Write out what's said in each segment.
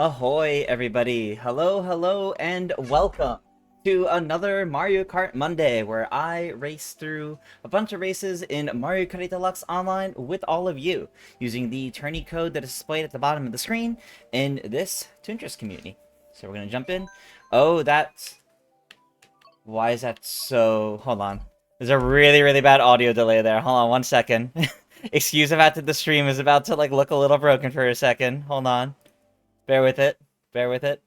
Ahoy, everybody! Hello, hello, and welcome to another Mario Kart Monday, where I race through a bunch of races in Mario Kart Deluxe Online with all of you, using the tourney code that is displayed at the bottom of the screen in this Toontress community. So we're gonna jump in. Oh, that's... Why is that so... Hold on. There's a really, really bad audio delay there. Hold on 1 second. Excuse about that the stream is about to, like, look a little broken for a second. Hold on. Bear with it. Bear with it.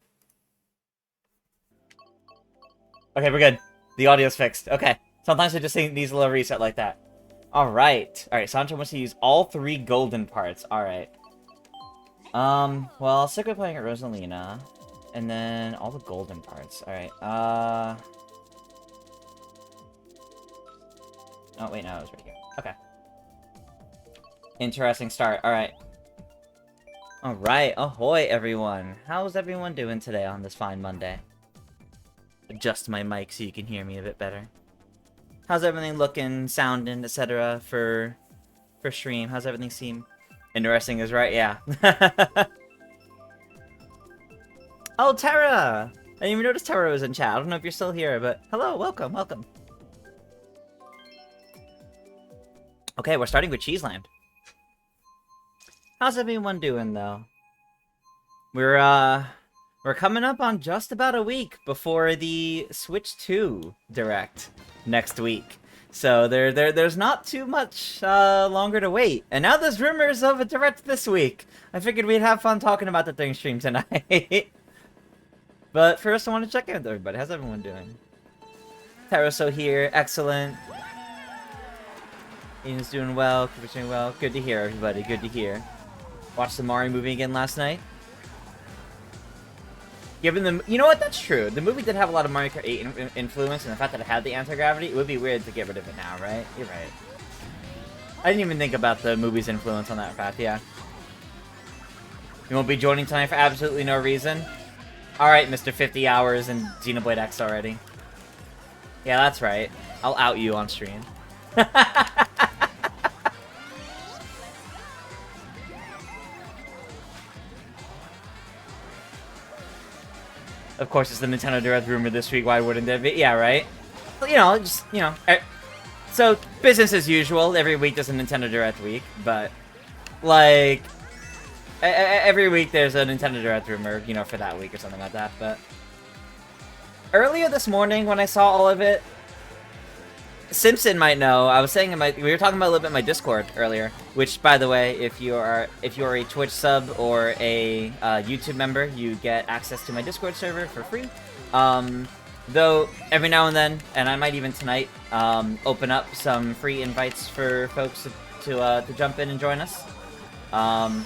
Okay, we're good. The audio's fixed. Okay. Sometimes it just needs a little reset like that. Alright. Alright, Sancho wants to use all 3 golden parts. Alright. Well, I'll stick with playing at Rosalina. And then all the golden parts. Alright, Oh, wait, no, it was right here. Okay. Interesting start. Alright. Alright, ahoy, everyone. How's everyone doing today on this fine Monday? Adjust my mic so you can hear me a bit better. How's everything looking, sounding, etc. for stream? How's everything seem? Interesting is right, yeah. Oh, Tara! I didn't even notice Tara was in chat. I don't know if you're still here, but hello, welcome, welcome. Okay, we're starting with Cheeseland. How's everyone doing, though? We're coming up on just about a week before the Switch 2 Direct next week. So there's not too much longer to wait. And now there's rumors of a Direct this week. I figured we'd have fun talking about the thing stream tonight. But first I want to check in with everybody. How's everyone doing? Taraso here, excellent. Ian's doing well, Cooper's doing well. Good to hear, everybody, good to hear. Watched the Mario movie again last night. Given the... You know what? That's true. The movie did have a lot of Mario Kart 8 influence, and the fact that it had the anti-gravity, it would be weird to get rid of it now, right? You're right. I didn't even think about the movie's influence on that fact, yeah. You won't be joining tonight for absolutely no reason? Alright, Mr. 50 hours in Xenoblade X already. Yeah, that's right. I'll out you on stream. Of course, it's the Nintendo Direct rumor this week. Why wouldn't there be? Yeah, right? You know, just, you know. So, business as usual. Every week there's a Nintendo Direct week. But, like, every week there's a Nintendo Direct rumor, you know, for that week or something like that. But earlier this morning when I saw all of it, Simpson might know. I was saying in we were talking about a little bit in my Discord earlier, which, by the way, if you are a Twitch sub or a YouTube member, you get access to my Discord server for free. Though every now and then, and I might even tonight, open up some free invites for folks to jump in and join us. Fun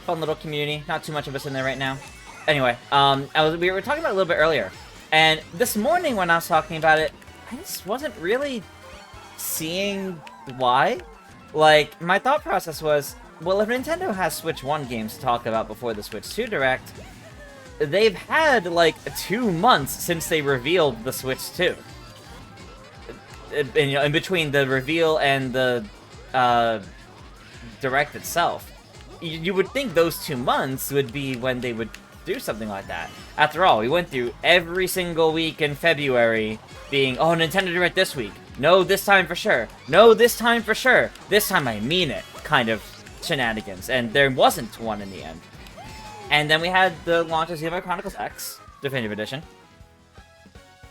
little community. Not too much of us in there right now. Anyway, we were talking about it a little bit earlier, and this morning when I was talking about it, I just wasn't really seeing why. Like, my thought process was, well, if Nintendo has Switch 1 games to talk about before the Switch 2 Direct, they've had, like, 2 months since they revealed the Switch 2. In between the reveal and the Direct itself. You would think those 2 months would be when they would do something like that. After all, we went through every single week in February being, oh, Nintendo Direct this week. No, this time for sure. No, this time for sure. This time I mean it kind of shenanigans. And there wasn't one in the end. And then we had the launch of Xenoblade Chronicles X Definitive Edition.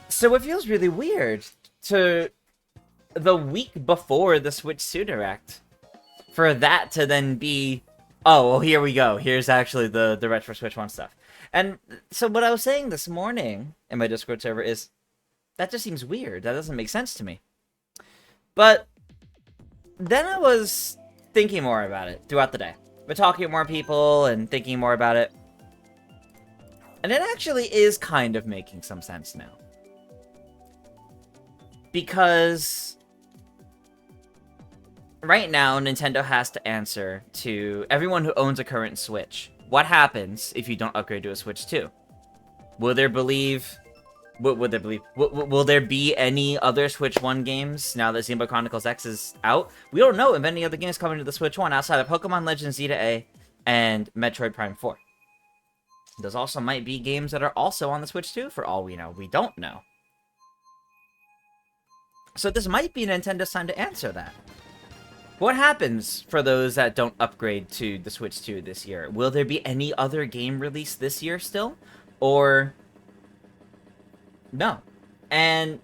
So it feels really weird to the week before the Switch 2 Direct for that to then be, oh, well, here we go. Here's actually the Retro Switch 1 stuff. And so what I was saying this morning in my Discord server is, that just seems weird. That doesn't make sense to me. But then I was thinking more about it throughout the day. We're talking to more people and thinking more about it. And it actually is kind of making some sense now. Because right now, Nintendo has to answer to everyone who owns a current Switch. What happens if you don't upgrade to a Switch 2? Will there be any other Switch 1 games now that Xenoblade Chronicles X is out? We don't know if any other games coming to the Switch 1 outside of Pokemon Legends Zeta A and Metroid Prime 4. Those also might be games that are also on the Switch 2, for all we know. We don't know. So this might be Nintendo's time to answer that. What happens for those that don't upgrade to the Switch 2 this year? Will there be any other game released this year still? Or no? And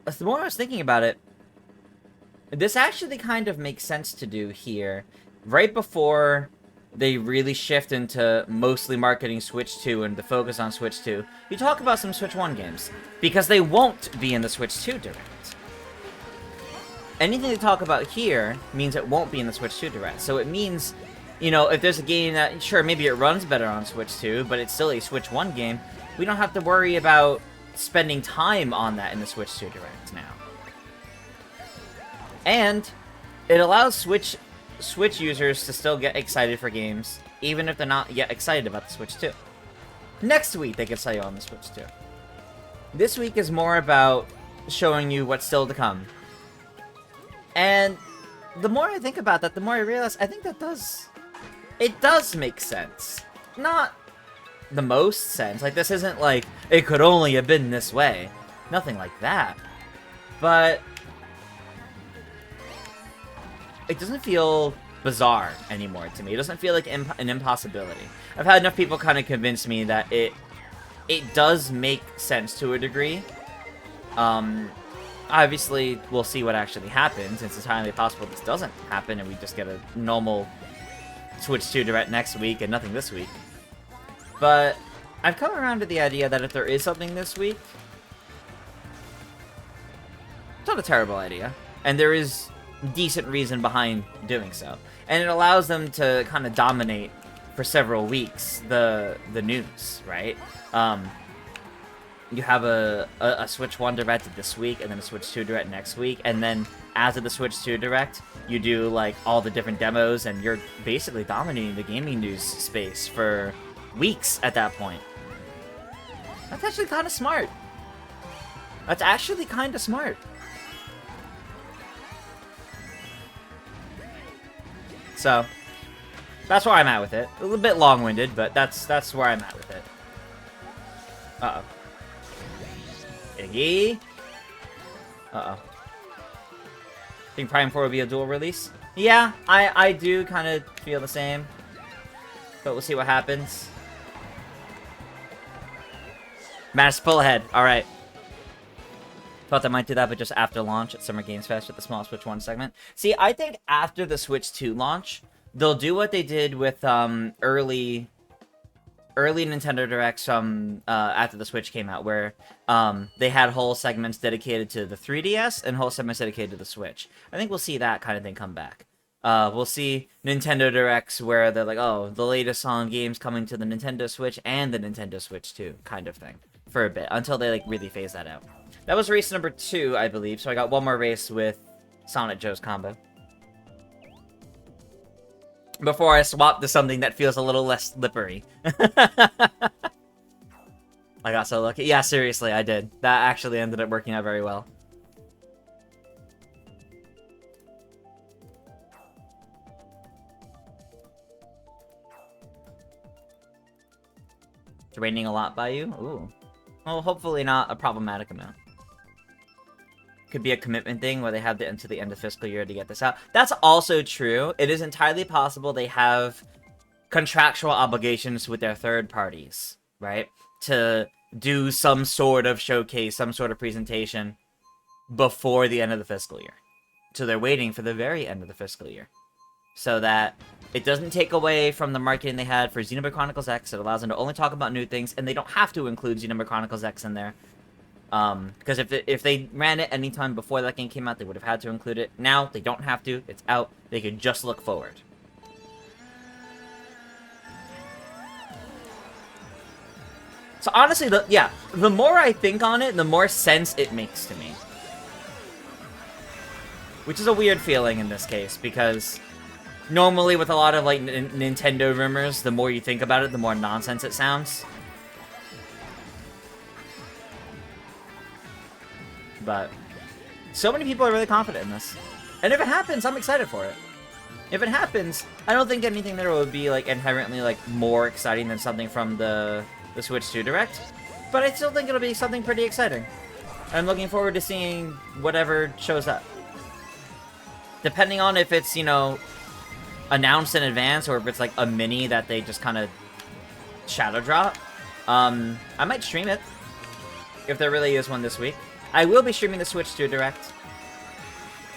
the more I was thinking about it, this actually kind of makes sense to do here, right before they really shift into mostly marketing Switch 2 and the focus on Switch 2. You talk about some Switch 1 games, because they won't be in the Switch 2 Direct. Anything they talk about here means it won't be in the Switch 2 Direct. So it means, you know, if there's a game that, sure, maybe it runs better on Switch 2, but it's still a Switch 1 game, we don't have to worry about spending time on that in the Switch 2 Direct now. And it allows Switch users to still get excited for games, even if they're not yet excited about the Switch 2. Next week, they can sell you on the Switch 2. This week is more about showing you what's still to come. And the more I think about that, the more I realize I think that it does make sense. Not the most sense. Like, this isn't like, it could only have been this way. Nothing like that. But it doesn't feel bizarre anymore to me. It doesn't feel like an impossibility. I've had enough people kind of convince me that it does make sense to a degree. Obviously, we'll see what actually happens. It's entirely possible this doesn't happen and we just get a normal Switch 2 Direct next week and nothing this week. But I've come around to the idea that if there is something this week, it's not a terrible idea. And there is decent reason behind doing so. And it allows them to kind of dominate for several weeks the news, right? You have a Switch 1 Direct this week, and then a Switch 2 Direct next week, and then as of the Switch 2 Direct, you do like all the different demos, and you're basically dominating the gaming news space for weeks at that point. That's actually kind of smart. That's actually kind of smart. So, that's where I'm at with it. A little bit long-winded, but that's where I'm at with it. Uh-oh. Iggy? Uh-oh. Think Prime 4 will be a dual release? Yeah, I do kind of feel the same. But we'll see what happens. Managed to pull ahead. Alright. Thought they might do that, but just after launch at Summer Games Fest with the small Switch 1 segment. See, I think after the Switch 2 launch, they'll do what they did with early Nintendo Directs after the Switch came out, where they had whole segments dedicated to the 3DS and whole segments dedicated to the Switch. I think we'll see that kind of thing come back. We'll see Nintendo Directs where they're like, oh, the latest on games coming to the Nintendo Switch and the Nintendo Switch 2 kind of thing for a bit, until they like really phase that out. That was race number 2, I believe, so I got one more race with Sonic Joe's combo before I swap to something that feels a little less slippery. I got so lucky. Yeah, seriously, I did. That actually ended up working out very well. Draining a lot by you? Ooh. Well, hopefully not a problematic amount. Could be a commitment thing where they have to the end of fiscal year to get this out. That's also true. It is entirely possible they have contractual obligations with their third parties, right? To do some sort of showcase, some sort of presentation before the end of the fiscal year. So they're waiting for the very end of the fiscal year. So that it doesn't take away from the marketing they had for Xenoblade Chronicles X. It allows them to only talk about new things, and they don't have to include Xenoblade Chronicles X in there. Because if they ran it anytime before that game came out, they would have had to include it. Now, they don't have to. It's out. They can just look forward. So honestly, the more I think on it, the more sense it makes to me. Which is a weird feeling in this case, because normally with a lot of like Nintendo rumors, the more you think about it, the more nonsense it sounds. But so many people are really confident in this. And if it happens, I'm excited for it. If it happens, I don't think anything there would be like inherently like more exciting than something from the Switch 2 Direct. But I still think it'll be something pretty exciting. I'm looking forward to seeing whatever shows up. Depending on if it's, you know, announced in advance or if it's like a mini that they just kind of shadow drop. I might stream it. if there really is one this week. I will be streaming the Switch 2 Direct.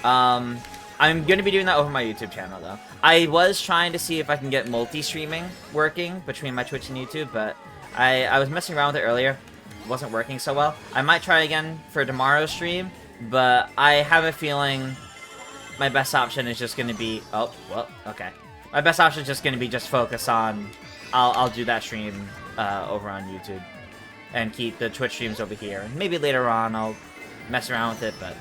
I'm going to be doing that over my YouTube channel, though. I was trying to see if I can get multi-streaming working between my Twitch and YouTube, but I was messing around with it earlier. It wasn't working so well. I might try again for tomorrow's stream, but I have a feeling my best option is just going to be... Oh, well, okay. My best option is just going to be just focus on... I'll do that stream over on YouTube and keep the Twitch streams over here. And maybe later on I'll mess around with it, but...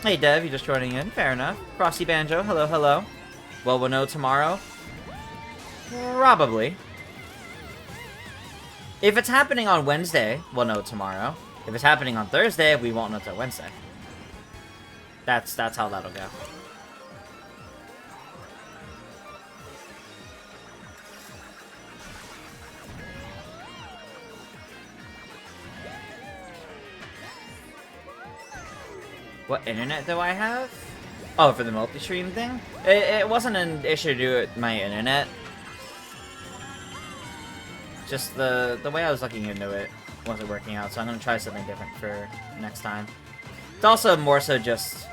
Hey Dev, you're just joining in. Fair enough. Frosty Banjo, hello, hello. Well, we'll know tomorrow. Probably. If it's happening on Wednesday, we'll know tomorrow. If it's happening on Thursday, we won't know till Wednesday. That's how that'll go. What internet do I have? Oh, for the multi-stream thing? It wasn't an issue to do with my internet. Just the way I was looking into it wasn't working out, so I'm gonna try something different for next time. It's also more so just,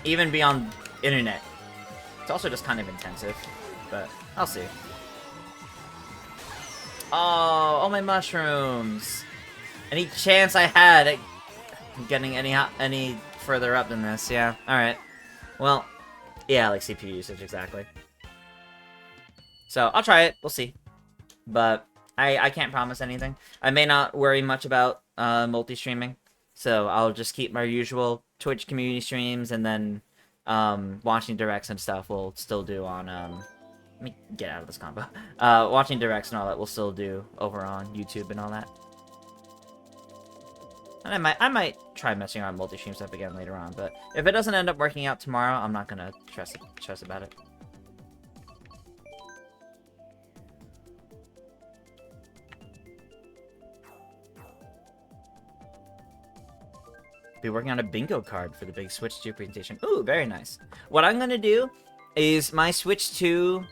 even beyond internet, it's also just kind of intensive, but I'll see. Oh, all my mushrooms! Any chance I had at getting any further up than this, yeah. Alright. Well, yeah, like CPU usage, exactly. So, I'll try it, we'll see. But, I can't promise anything. I may not worry much about multi-streaming. So, I'll just keep my usual Twitch community streams, and then watching directs and stuff we'll still do on, let me get out of this combo. Watching directs and all that we'll still do over on YouTube and all that. And I might try messing around multi-stream stuff again later on, but if it doesn't end up working out tomorrow, I'm not gonna stress about it. Be working on a bingo card for the big Switch 2 presentation. Ooh, very nice. What I'm gonna do is my Switch 2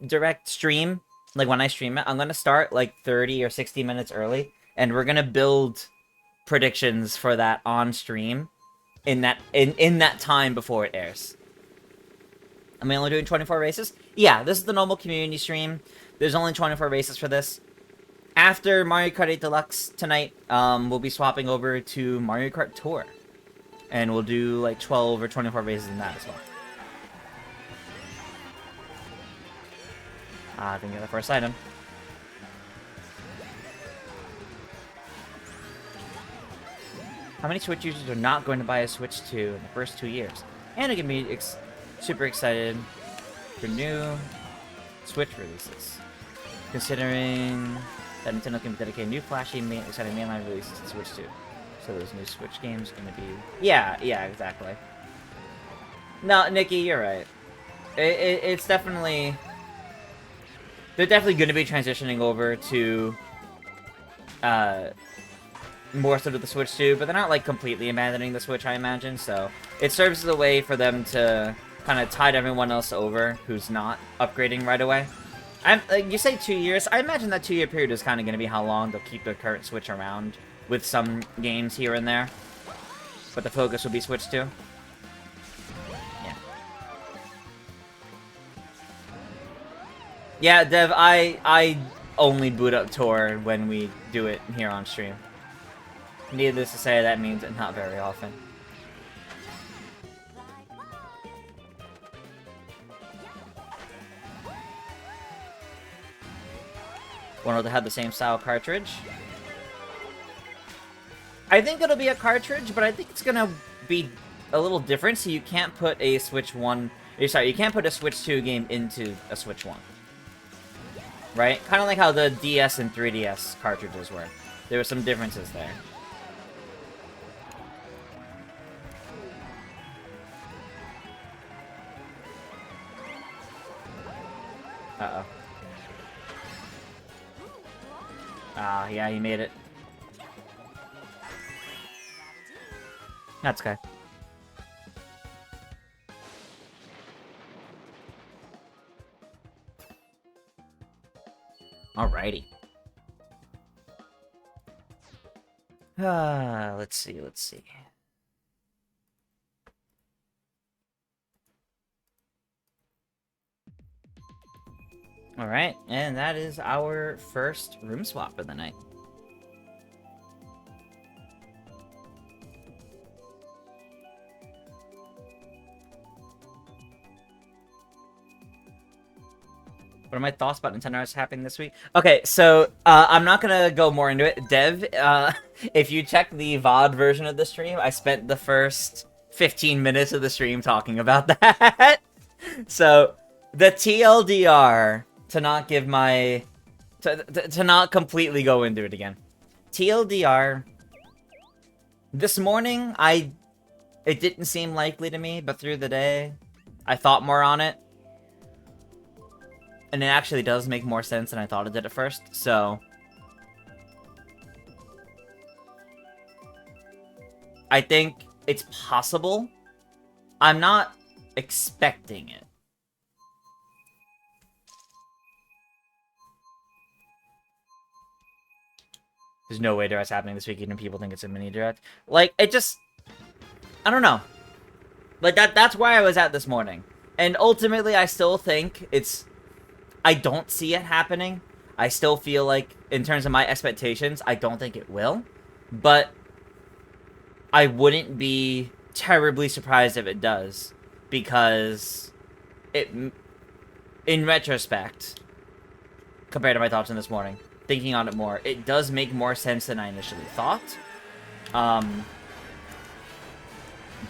Direct stream. Like, when I stream it, I'm gonna start, like, 30 or 60 minutes early, and we're gonna build predictions for that on stream in that time before it airs. Am I only doing 24 races? Yeah, this is the normal community stream. There's only 24 races for this. After Mario Kart 8 Deluxe tonight, we'll be swapping over to Mario Kart Tour. And we'll do, like, 12 or 24 races in that as well. I think you're the first item. How many Switch users are not going to buy a Switch 2 in the first 2 years? And it can be super excited for new Switch releases. Considering that Nintendo can dedicate new flashy, exciting mainline releases to Switch 2. So those new Switch games are going to be... Yeah, exactly. No, Nikki, you're right. It's definitely... They're definitely going to be transitioning over to more so to the Switch 2, but they're not, like, completely abandoning the Switch, I imagine, so it serves as a way for them to kind of tide everyone else over who's not upgrading right away. You say 2 years, I imagine that 2-year period is kind of going to be how long they'll keep the current Switch around, with some games here and there, but the focus will be Switch 2. Yeah, Dev, I only boot up Tor when we do it here on stream. Needless to say, that means it not very often. Wonder to have the same style cartridge. I think it'll be a cartridge, but I think it's gonna be a little different, so you can't put a Switch 1... Sorry, you can't put a Switch 2 game into a Switch 1. Right? Kind of like how the DS and 3DS cartridges were. There were some differences there. Uh-oh. Ah, yeah, he made it. That's okay. Alrighty. Let's see. Alright, and that is our first room swap of the night. What are my thoughts about Nintendo Direct happening this week? Okay, so I'm not gonna go more into it. Dev, if you check the VOD version of the stream, I spent the first 15 minutes of the stream talking about that. So the TLDR, to not give my to not completely go into it again. TLDR. This morning, it didn't seem likely to me, but through the day, I thought more on it. And it actually does make more sense than I thought it did at first, so... I think it's possible. I'm not expecting it. There's no way Direct's happening this week, even if people think it's a mini Direct. Like, it just... I don't know. Like, that's where I was at this morning. And ultimately, I still think it's... I don't see it happening. I still feel like, in terms of my expectations, I don't think it will. But I wouldn't be terribly surprised if it does. Because in retrospect, compared to my thoughts in this morning, thinking on it more, it does make more sense than I initially thought. But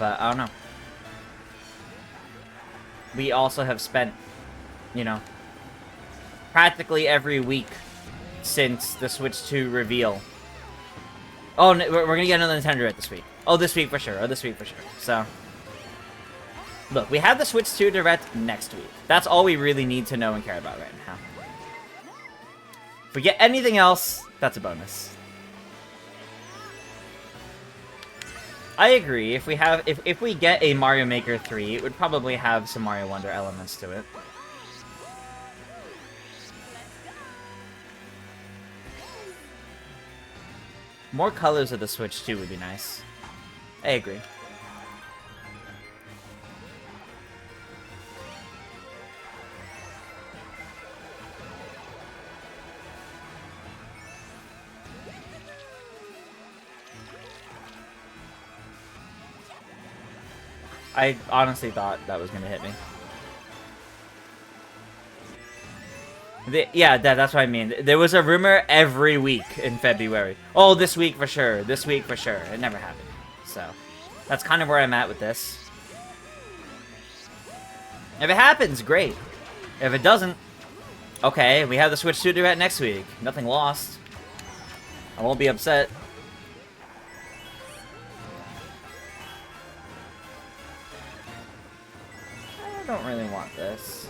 I don't know. We also have spent, you know, practically every week since the Switch 2 reveal. Oh, we're gonna get another Nintendo Direct this week. Oh, this week for sure. So, look, we have the Switch 2 Direct next week. That's all we really need to know and care about right now. If we get anything else, that's a bonus. I agree. If we get a Mario Maker 3, it would probably have some Mario Wonder elements to it. More colors of the Switch 2 would be nice. I agree. I honestly thought that was going to hit me. Yeah, that's what I mean. There was a rumor every week in February. Oh, this week for sure. This week for sure. It never happened. So, that's kind of where I'm at with this. If it happens, great. If it doesn't, okay, we have the Switch 2 Direct next week. Nothing lost. I won't be upset. I don't really want this.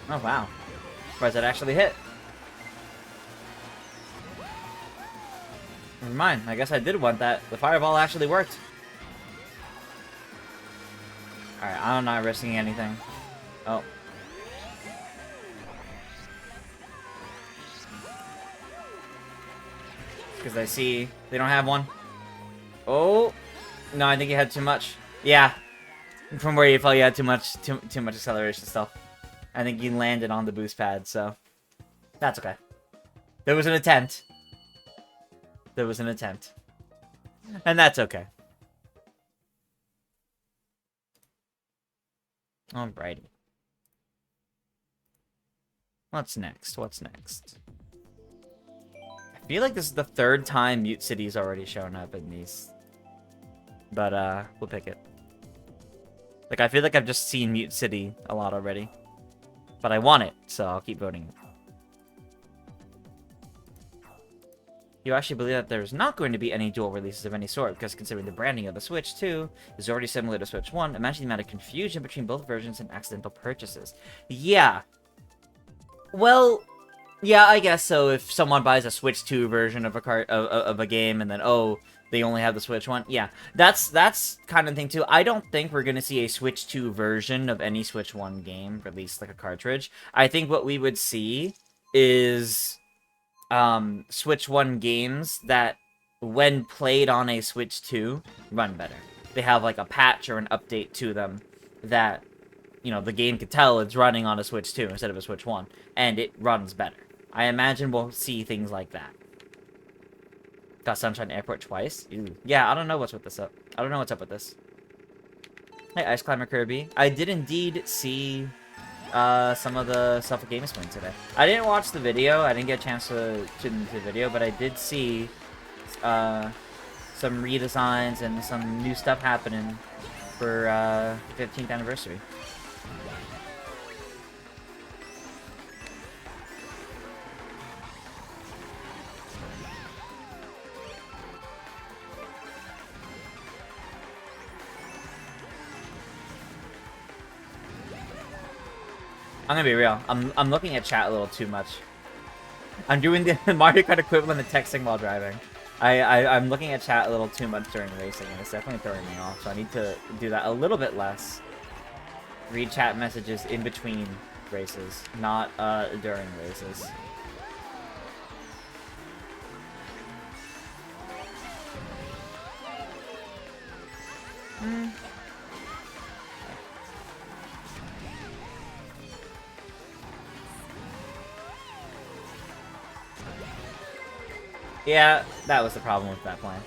Oh, wow. Surprised that actually hit. Never mind. I guess I did want that. The fireball actually worked. Alright, I'm not risking anything. Oh. Because I see they don't have one. Oh. No, I think you had too much. Yeah. From where you felt you had too much acceleration stuff. I think you landed on the boost pad, so that's okay. There was an attempt. And that's okay. Alrighty. What's next? I feel like this is the third time Mute City's already shown up in these. But, we'll pick it. Like, I feel like I've just seen Mute City a lot already. But I want it, so I'll keep voting. You actually believe that there's not going to be any dual releases of any sort, because considering the branding of the Switch 2 is already similar to Switch 1, imagine the amount of confusion between both versions and accidental purchases. Yeah. Well, yeah, I guess so. If someone buys a Switch 2 version of a game, and then, oh, they only have the Switch one. Yeah, that's kind of thing too. I don't think we're gonna see a Switch 2 version of any Switch 1 game released like a cartridge. I think what we would see is Switch 1 games that, when played on a Switch 2, run better. They have like a patch or an update to them that, you know, the game could tell it's running on a Switch 2 instead of a Switch 1, and it runs better. I imagine we'll see things like that. Got Sunshine Airport twice? Ew. Yeah, I don't know what's with this up. I don't know what's up with this. Hey, Ice Climber Kirby. I did indeed see some of the stuff with GameSpring today. I didn't watch the video. I didn't get a chance to tune into the video, but I did see some redesigns and some new stuff happening for 15th anniversary. I'm gonna be real. I'm looking at chat a little too much. I'm doing the Mario Kart equivalent of texting while driving. I'm looking at chat a little too much during racing, and it's definitely throwing me off. So I need to do that a little bit less. Read chat messages in between races, not during races. Yeah, that was the problem with that plan.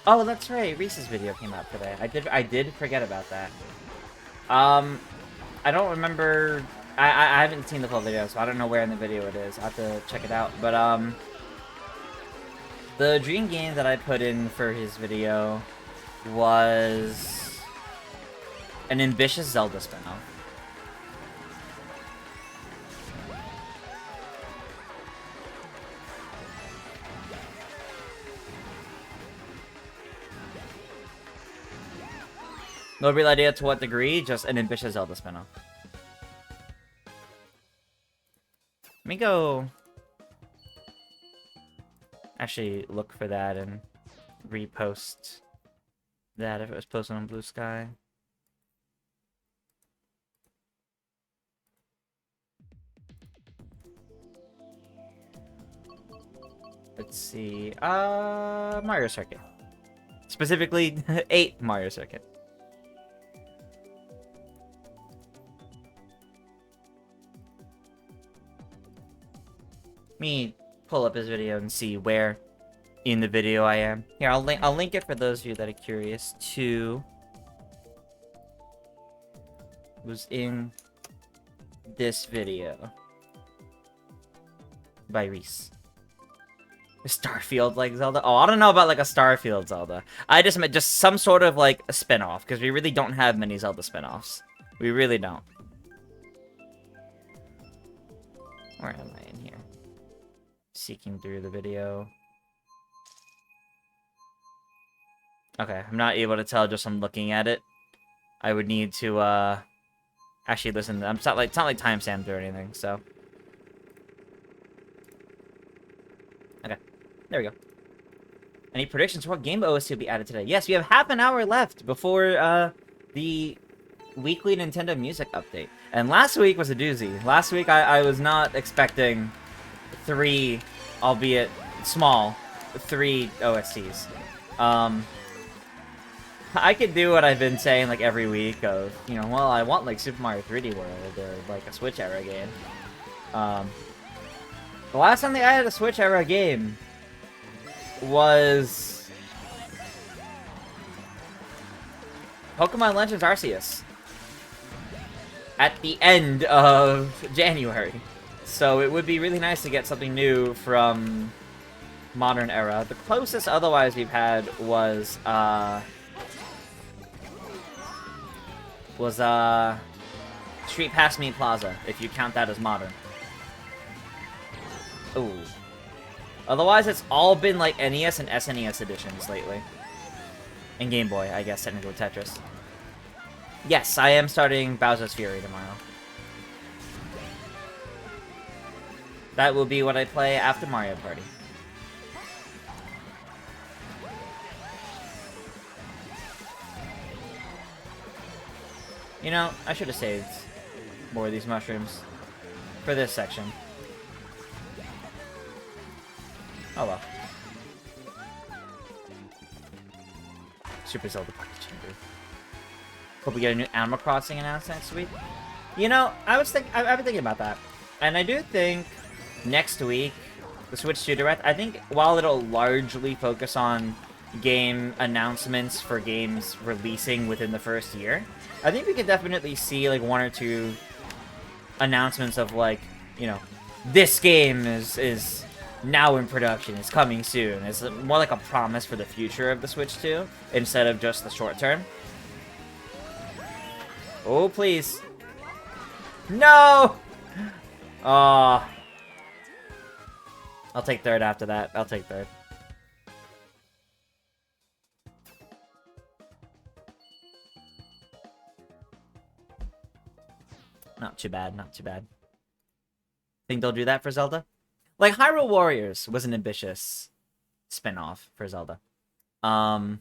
Oh, that's right. Reese's video came out today. I did forget about that. I don't remember. I haven't seen the full video, so I don't know where in the video it is. I have to check it out. But the dream game that I put in for his video was an ambitious Zelda spin-off. No real idea to what degree, just an ambitious Zelda spin-off. Let me go actually look for that and repost that if it was posted on Blue Sky. Let's see. Mario Circuit. Specifically, 8 Mario Circuit. Let me pull up his video and see where in the video I am. Here, I'll link it for those of you that are curious too. It was in this video by Reese. Starfield like Zelda? Oh, I don't know about like a Starfield Zelda. I just meant just some sort of like a spin-off, because we really don't have many Zelda spin-offs. We really don't. Where am I in here? Seeking through the video. Okay, I'm not able to tell just from looking at it. I would need to actually listen. It's not like timestamped or anything, so. Okay, there we go. Any predictions for what game OST will be added today? Yes, we have half an hour left before the weekly Nintendo Music update. And last week was a doozy. Last week I was not expecting 3, albeit small, 3 OSTs. I could do what I've been saying like every week of, you know, well, I want like Super Mario 3D World or like a Switch era game. The last time they added a Switch era game was Pokemon Legends Arceus at the end of January. So it would be really nice to get something new from modern era. The closest otherwise we've had was Street Pass Me Plaza, if you count that as modern. Ooh. Otherwise, it's all been like NES and SNES editions lately. And Game Boy, I guess, technically with Tetris. Yes, I am starting Bowser's Fury tomorrow. That will be what I play after Mario Party. You know, I should have saved more of these mushrooms for this section. Oh well. Super Zelda Pocket Chamber. Hope we get a new Animal Crossing announced next week. You know, I've been thinking about that. And I do think next week, the Switch 2 Direct, I think while it'll largely focus on game announcements for games releasing within the first year, I think we could definitely see like one or two announcements of like, you know, this game is now in production, it's coming soon. It's more like a promise for the future of the Switch 2 instead of just the short term. Oh, please. No! Aw. I'll take third after that. I'll take third. Not too bad, not too bad. Think they'll do that for Zelda? Like, Hyrule Warriors was an ambitious spin-off for Zelda. And,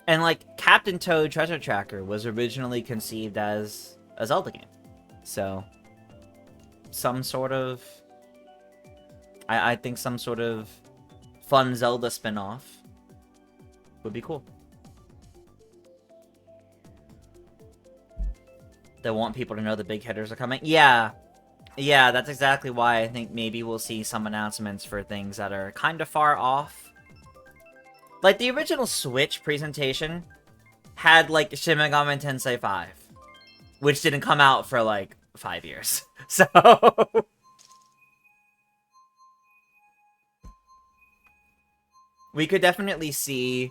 like, Captain Toad Treasure Tracker was originally conceived as a Zelda game. So, some sort of... I think some sort of fun Zelda spin-off would be cool. They want people to know the big hitters are coming. Yeah. Yeah, that's exactly why I think maybe we'll see some announcements for things that are kind of far off. Like, the original Switch presentation had, like, Shin Megami Tensei 5, which didn't come out for, like, 5 years. So... we could definitely see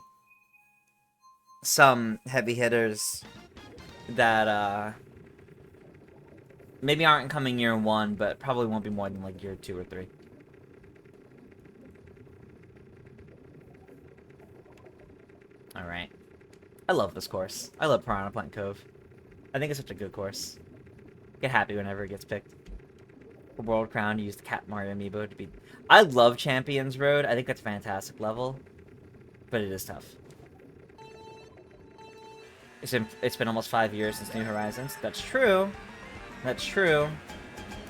some heavy hitters that, maybe aren't coming year 1, but probably won't be more than, like, year 2 or 3. Alright. I love this course. I love Piranha Plant Cove. I think it's such a good course. Get happy whenever it gets picked. For World Crown, use the Cat Mario amiibo to beat... I love Champions Road. I think that's a fantastic level. But it is tough. It's been almost 5 years since New Horizons. That's true. That's true.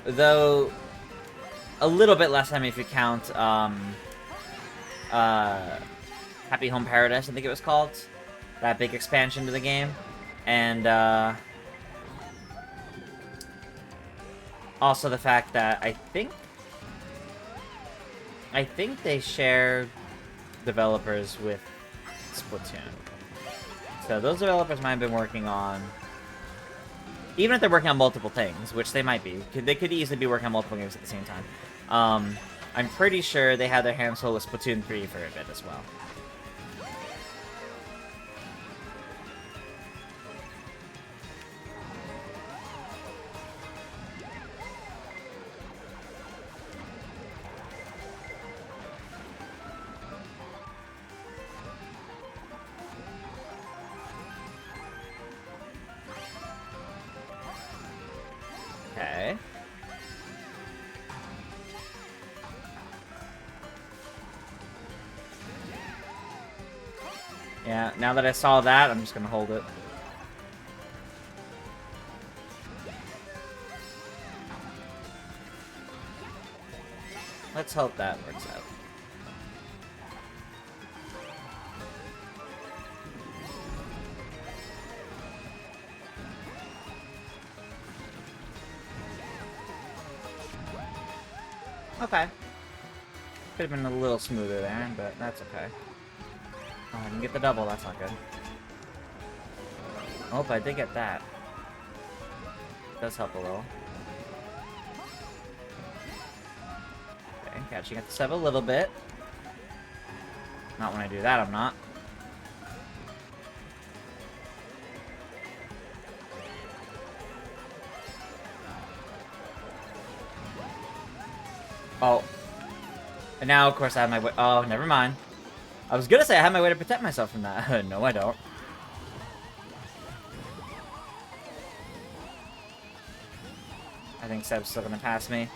Though, a little bit less time if you count, Happy Home Paradise, I think it was called. That big expansion to the game. And, also the fact that I think they share developers with Splatoon. So those developers might have been working on... even if they're working on multiple things, which they might be. They could easily be working on multiple games at the same time. I'm pretty sure they had their hands full with Splatoon 3 for a bit as well. Okay. Yeah, now that I saw that, I'm just gonna hold it. Let's hope that works out. Okay. Could have been a little smoother there, but that's okay. Oh, I didn't get the double, that's not good. Oh, but I did get that. Does help a little. Okay, catching at the step a little bit. Not when I do that, I'm not. Oh. And now, of course, I have my... oh, never mind. I was gonna say I had my way to protect myself from that. No, I don't. I think Seb's still gonna pass me.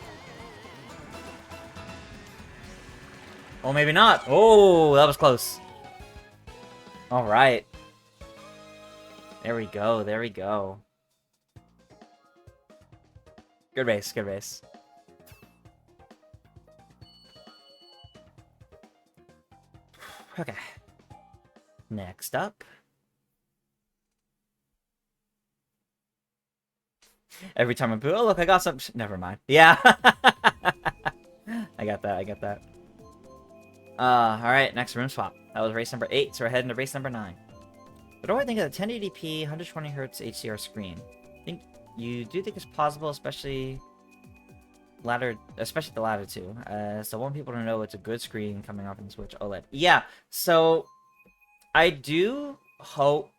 Oh, maybe not. Oh, that was close. All right. There we go. There we go. Good race. Good race. Okay. Next up. Every time I poo, oh look, I got some. Never mind. Yeah. I got that. I got that. All right. Next room swap. That was race number 8, so we're heading to race number 9. What do I think of the 1080p, 120 Hz HDR screen? I think you do think it's possible, especially the latter two. So I want people to know it's a good screen coming off in the Switch OLED. Yeah. So I do hope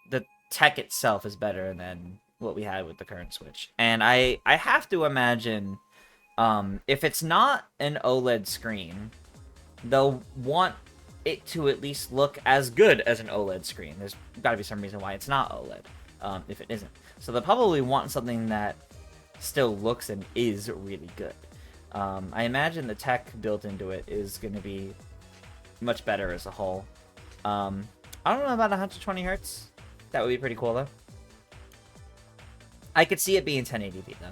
the tech itself is better than what we had with the current Switch, and I have to imagine, if it's not an OLED screen, they'll want it to at least look as good as an OLED screen. There's got to be some reason why it's not OLED, if it isn't. So they'll probably want something that still looks and is really good. I imagine the tech built into it is going to be much better as a whole. I don't know about 120 Hz. That would be pretty cool, though. I could see it being 1080p, though.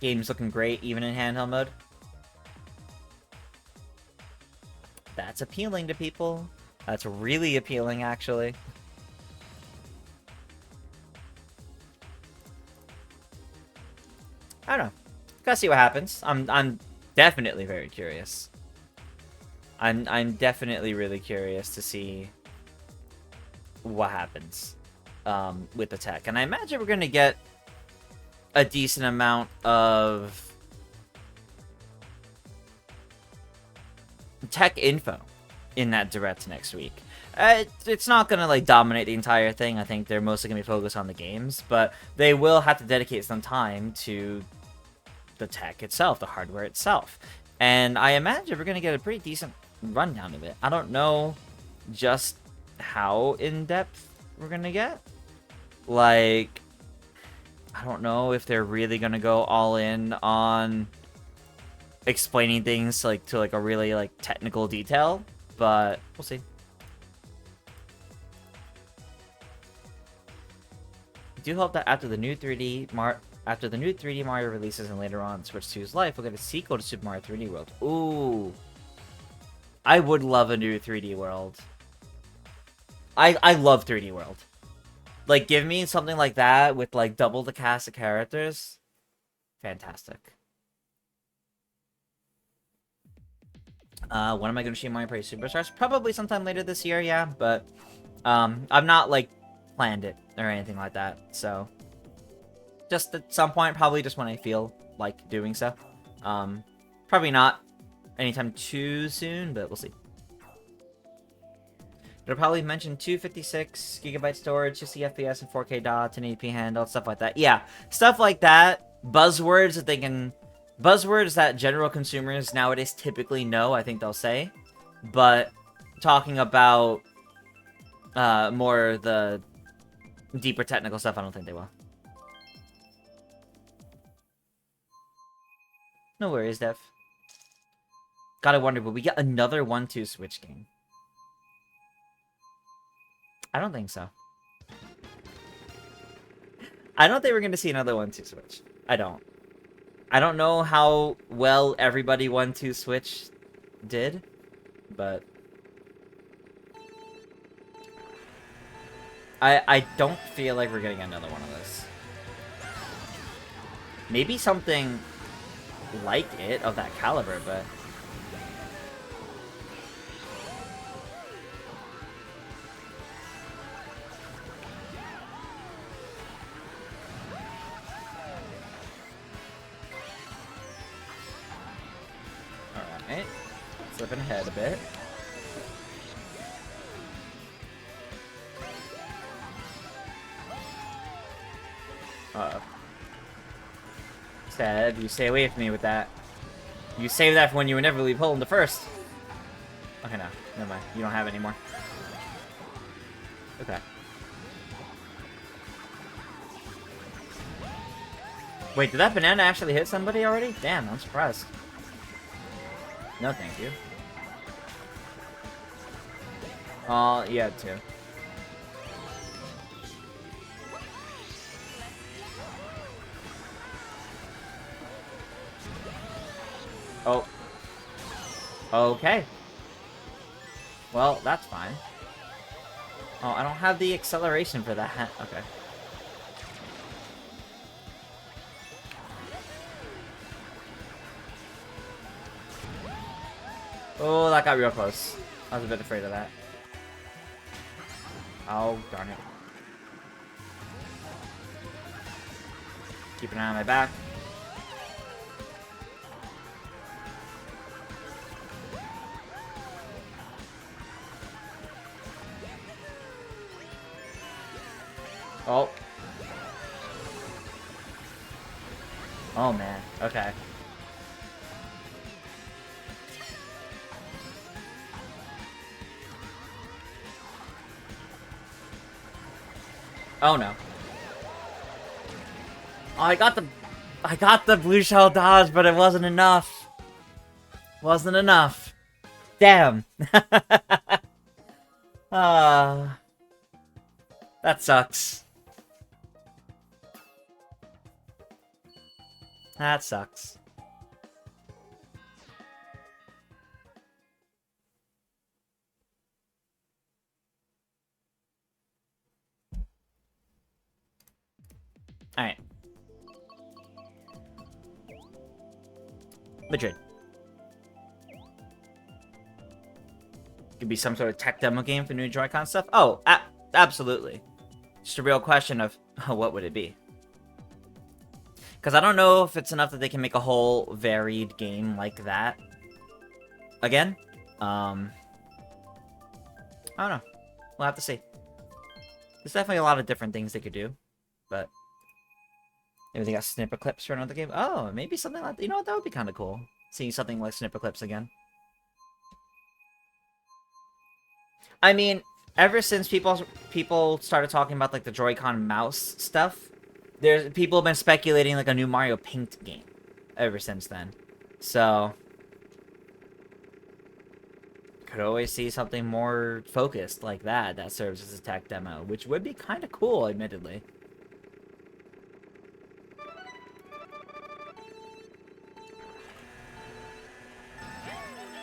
Game's looking great, even in handheld mode. That's appealing to people. That's really appealing, actually. I don't know. Gotta see what happens. I'm definitely very curious. I'm definitely really curious to see what happens with the tech. And I imagine we're gonna get a decent amount of tech info in that direct next week. It's not gonna like dominate the entire thing. I think they're mostly gonna be focused on the games, but they will have to dedicate some time to the tech itself, the hardware itself. And I imagine we're gonna get a pretty decent rundown of it. I don't know just how in-depth we're gonna get. Like, I don't know if they're really gonna go all in on explaining things to a really like technical detail, but we'll see. I do hope that after the new 3D Mario releases and later on Switch 2's life, we'll get a sequel to Super Mario 3D World. Ooh, I would love a new 3D World. I love 3D World. Like, give me something like that with like double the cast of characters. Fantastic. When am I going to see Mario Party Superstars? Probably sometime later this year, yeah. But I've not like planned it or anything like that. So just at some point, probably just when I feel like doing so. Probably not anytime too soon, but we'll see. It'll probably mention 256 gigabyte storage, 60 FPS and 4K dot, 1080p handle, stuff like that. Yeah, stuff like that. Buzzwords that general consumers nowadays typically know, I think they'll say. But talking about more the deeper technical stuff, I don't think they will. No worries, Dev. Gotta wonder, will we get another 1-2 Switch game? I don't think so. I don't think we're going to see another 1-2 Switch. I don't. I don't know how well everybody 1-2 Switch did, but I don't feel like we're getting another one of this. Maybe something like it of that caliber, but alright. Slipping ahead a bit. Uh-oh. Said, you stay away from me with that. You save that for when you inevitably pull into first. Okay, no. Never mind. You don't have it anymore. Okay. Wait, did that banana actually hit somebody already? Damn, I'm surprised. No, thank you. Oh, you had to. Oh. Okay. Well, that's fine. Oh, I don't have the acceleration for that. Okay. Oh, that got real close. I was a bit afraid of that. Oh, darn it. Keep an eye on my back. Oh. Oh, man. Okay. Oh, no. Oh, I got the blue shell dodge, but it wasn't enough. Wasn't enough. Damn. Ah. That sucks. That sucks. Alright. Madrid. Could be some sort of tech demo game for new Joy-Con stuff? Oh, absolutely. Just a real question of what would it be? Because I don't know if it's enough that they can make a whole varied game like that. Again? I don't know. We'll have to see. There's definitely a lot of different things they could do, but maybe they got snipper clips for another game. Oh, maybe something like that. You know what? That would be kind of cool. Seeing something like snipper clips again. I mean, ever since people started talking about like the Joy-Con mouse stuff, people have been speculating like a new Mario Paint game ever since then. So could always see something more focused like that serves as a tech demo, which would be kind of cool, admittedly.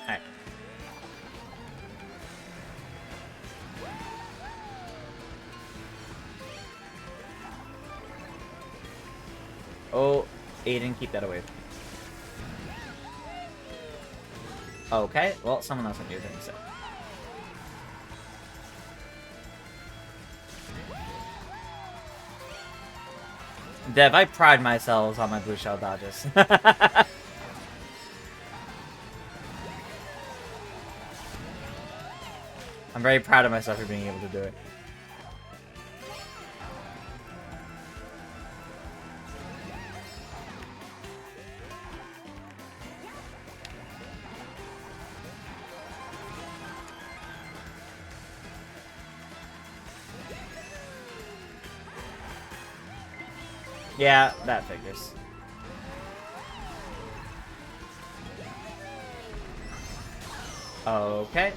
Alright. Oh, Aiden, keep that away. Okay, well, someone else can do things, so. Dev, I pride myself on my blue shell dodges. I'm very proud of myself for being able to do it. Yeah, that figures. Okay.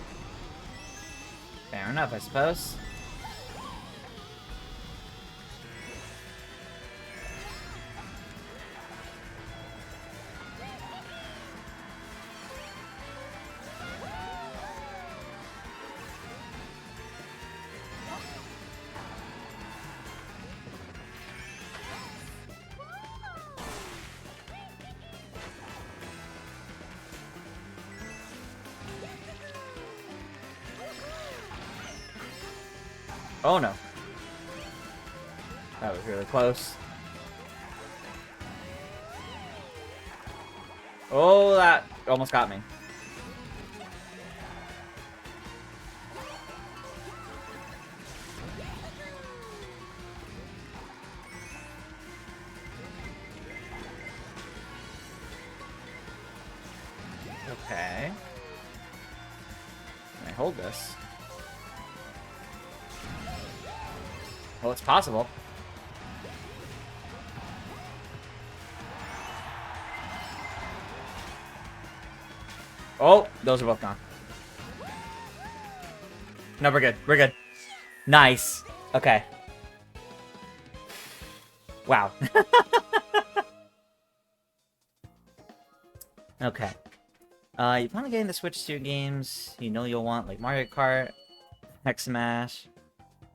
Fair enough, I suppose. Oh no. That was really close. Oh, that almost got me. Okay. Can I hold this? Well, it's possible. Oh, those are both gone. No, we're good. We're good. Nice. Okay. Wow. Okay. You plan on getting the Switch 2 games you know you'll want, like Mario Kart, Hex Smash.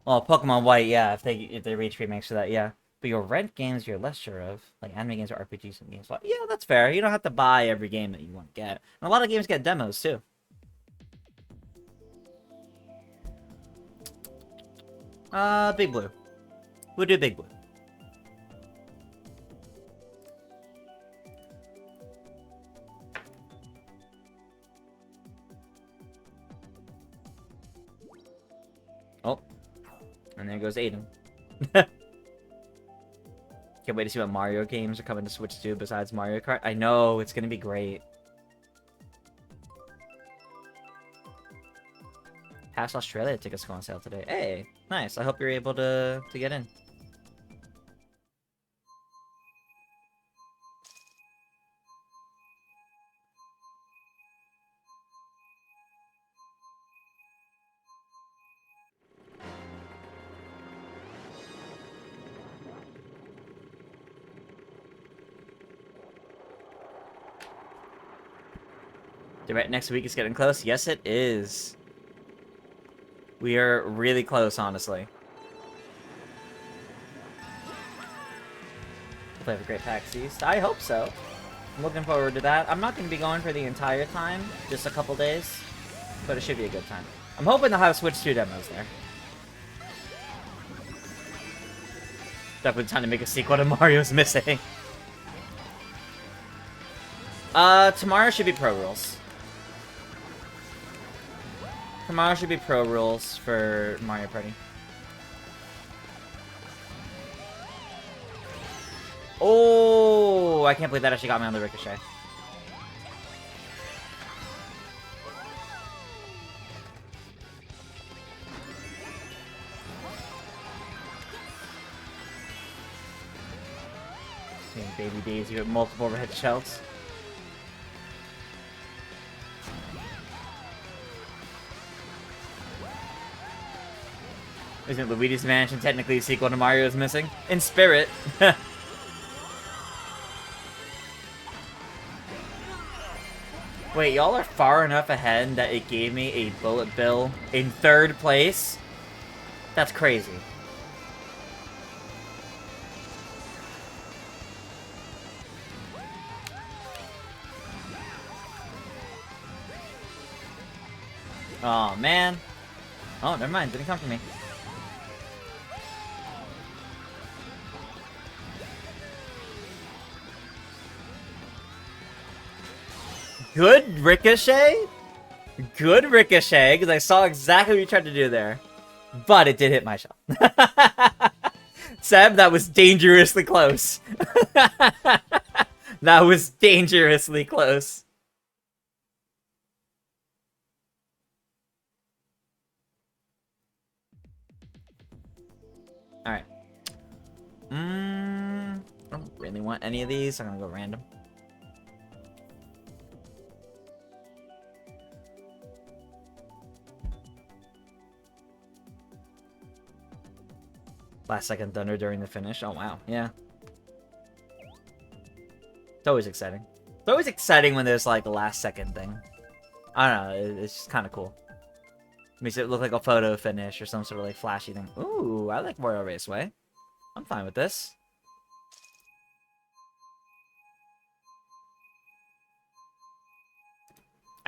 Well, Pokemon White, yeah, if they reach remakes for that, yeah. But your rent games you're less sure of, like anime games or RPGs and games. Well, yeah, that's fair. You don't have to buy every game that you want to get. And a lot of games get demos too. Big Blue. We'll do Big Blue. Oh. And there goes Aiden. Can't wait to see what Mario games are coming to Switch 2 besides Mario Kart. I know, it's gonna be great. Past Australia tickets go on sale today. Hey, nice. I hope you're able to get in. Right, next week is getting close. Yes, it is. We are really close, honestly. Hopefully have a great PAX East. I hope so. I'm looking forward to that. I'm not going to be going for the entire time, just a couple days, but it should be a good time. I'm hoping they'll have Switch 2 demos there. Definitely time to make a sequel to Mario's Missing. Tomorrow should be Pro Rules. Tomorrow should be Pro Rules for Mario Party. Oh, I can't believe that actually got me on the ricochet. Baby Daisy with multiple overhead shells. Isn't Luigi's Mansion technically a sequel to Mario's Missing? In spirit. Wait, y'all are far enough ahead that it gave me a bullet bill in 3rd place? That's crazy. Oh, man. Oh, never mind. Didn't come for me. Good ricochet? Good ricochet, because I saw exactly what you tried to do there. But it did hit my shell. Seb, that was dangerously close. That was dangerously close. Alright. I don't really want any of these, so I'm gonna go random. Last second thunder during the finish. Oh, wow. Yeah. It's always exciting. It's always exciting when there's, like, a last second thing. I don't know. It's just kind of cool. Makes it look like a photo finish or some sort of, like, flashy thing. Ooh, I like Royal Raceway. I'm fine with this.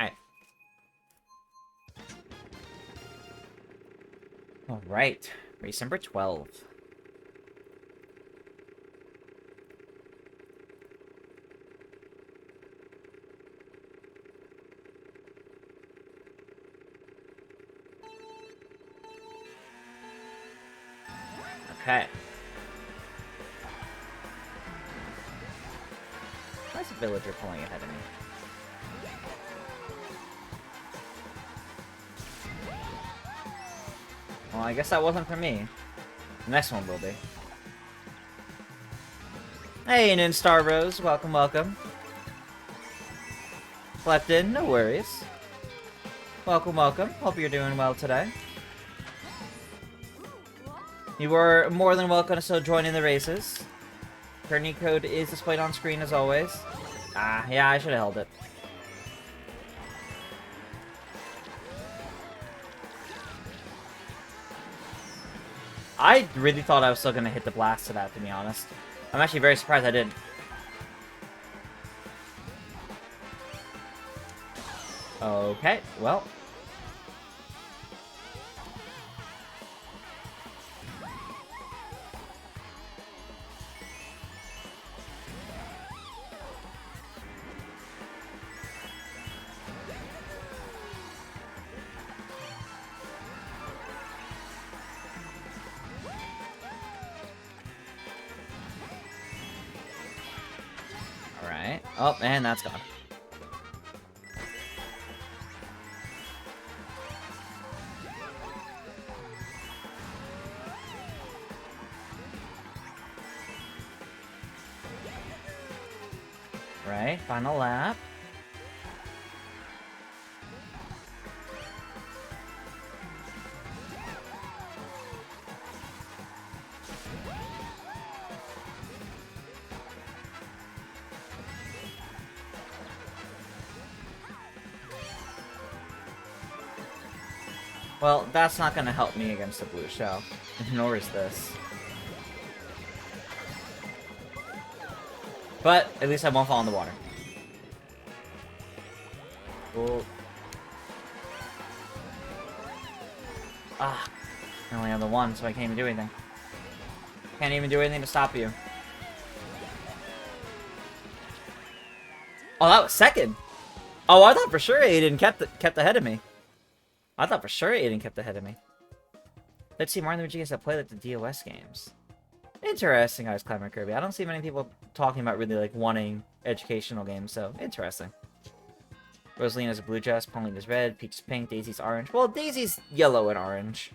Alright. Alright. Race number 12. Okay. Why's a villager pulling ahead of me? Well, I guess that wasn't for me. The next one will be. Hey, Nin Star Rose. Welcome, welcome. Slept in, no worries. Welcome, welcome. Hope you're doing well today. You are more than welcome to still join in the races. Tourney code is displayed on screen as always. Ah, yeah, I should have held it. I really thought I was still going to hit the blast to that, to be honest. I'm actually very surprised I didn't. Okay, well. Alright. Oh, and that's gone. Right, final lap. Well, that's not gonna help me against the blue shell. Nor is this. But, at least I won't fall in the water. Cool. Ah. I only have the one, so I can't even do anything. Can't even do anything to stop you. Oh, that was second! Oh, I thought for sure Aiden kept ahead of me. I thought for sure Aiden kept ahead of me. Let's see more than games that play like the DOS games. Interesting, Ice Climber Kirby. I don't see many people talking about really like wanting educational games, so interesting. Rosalina's a blue dress, Paulina's red, Peach is pink, Daisy's orange. Well, Daisy's yellow and orange.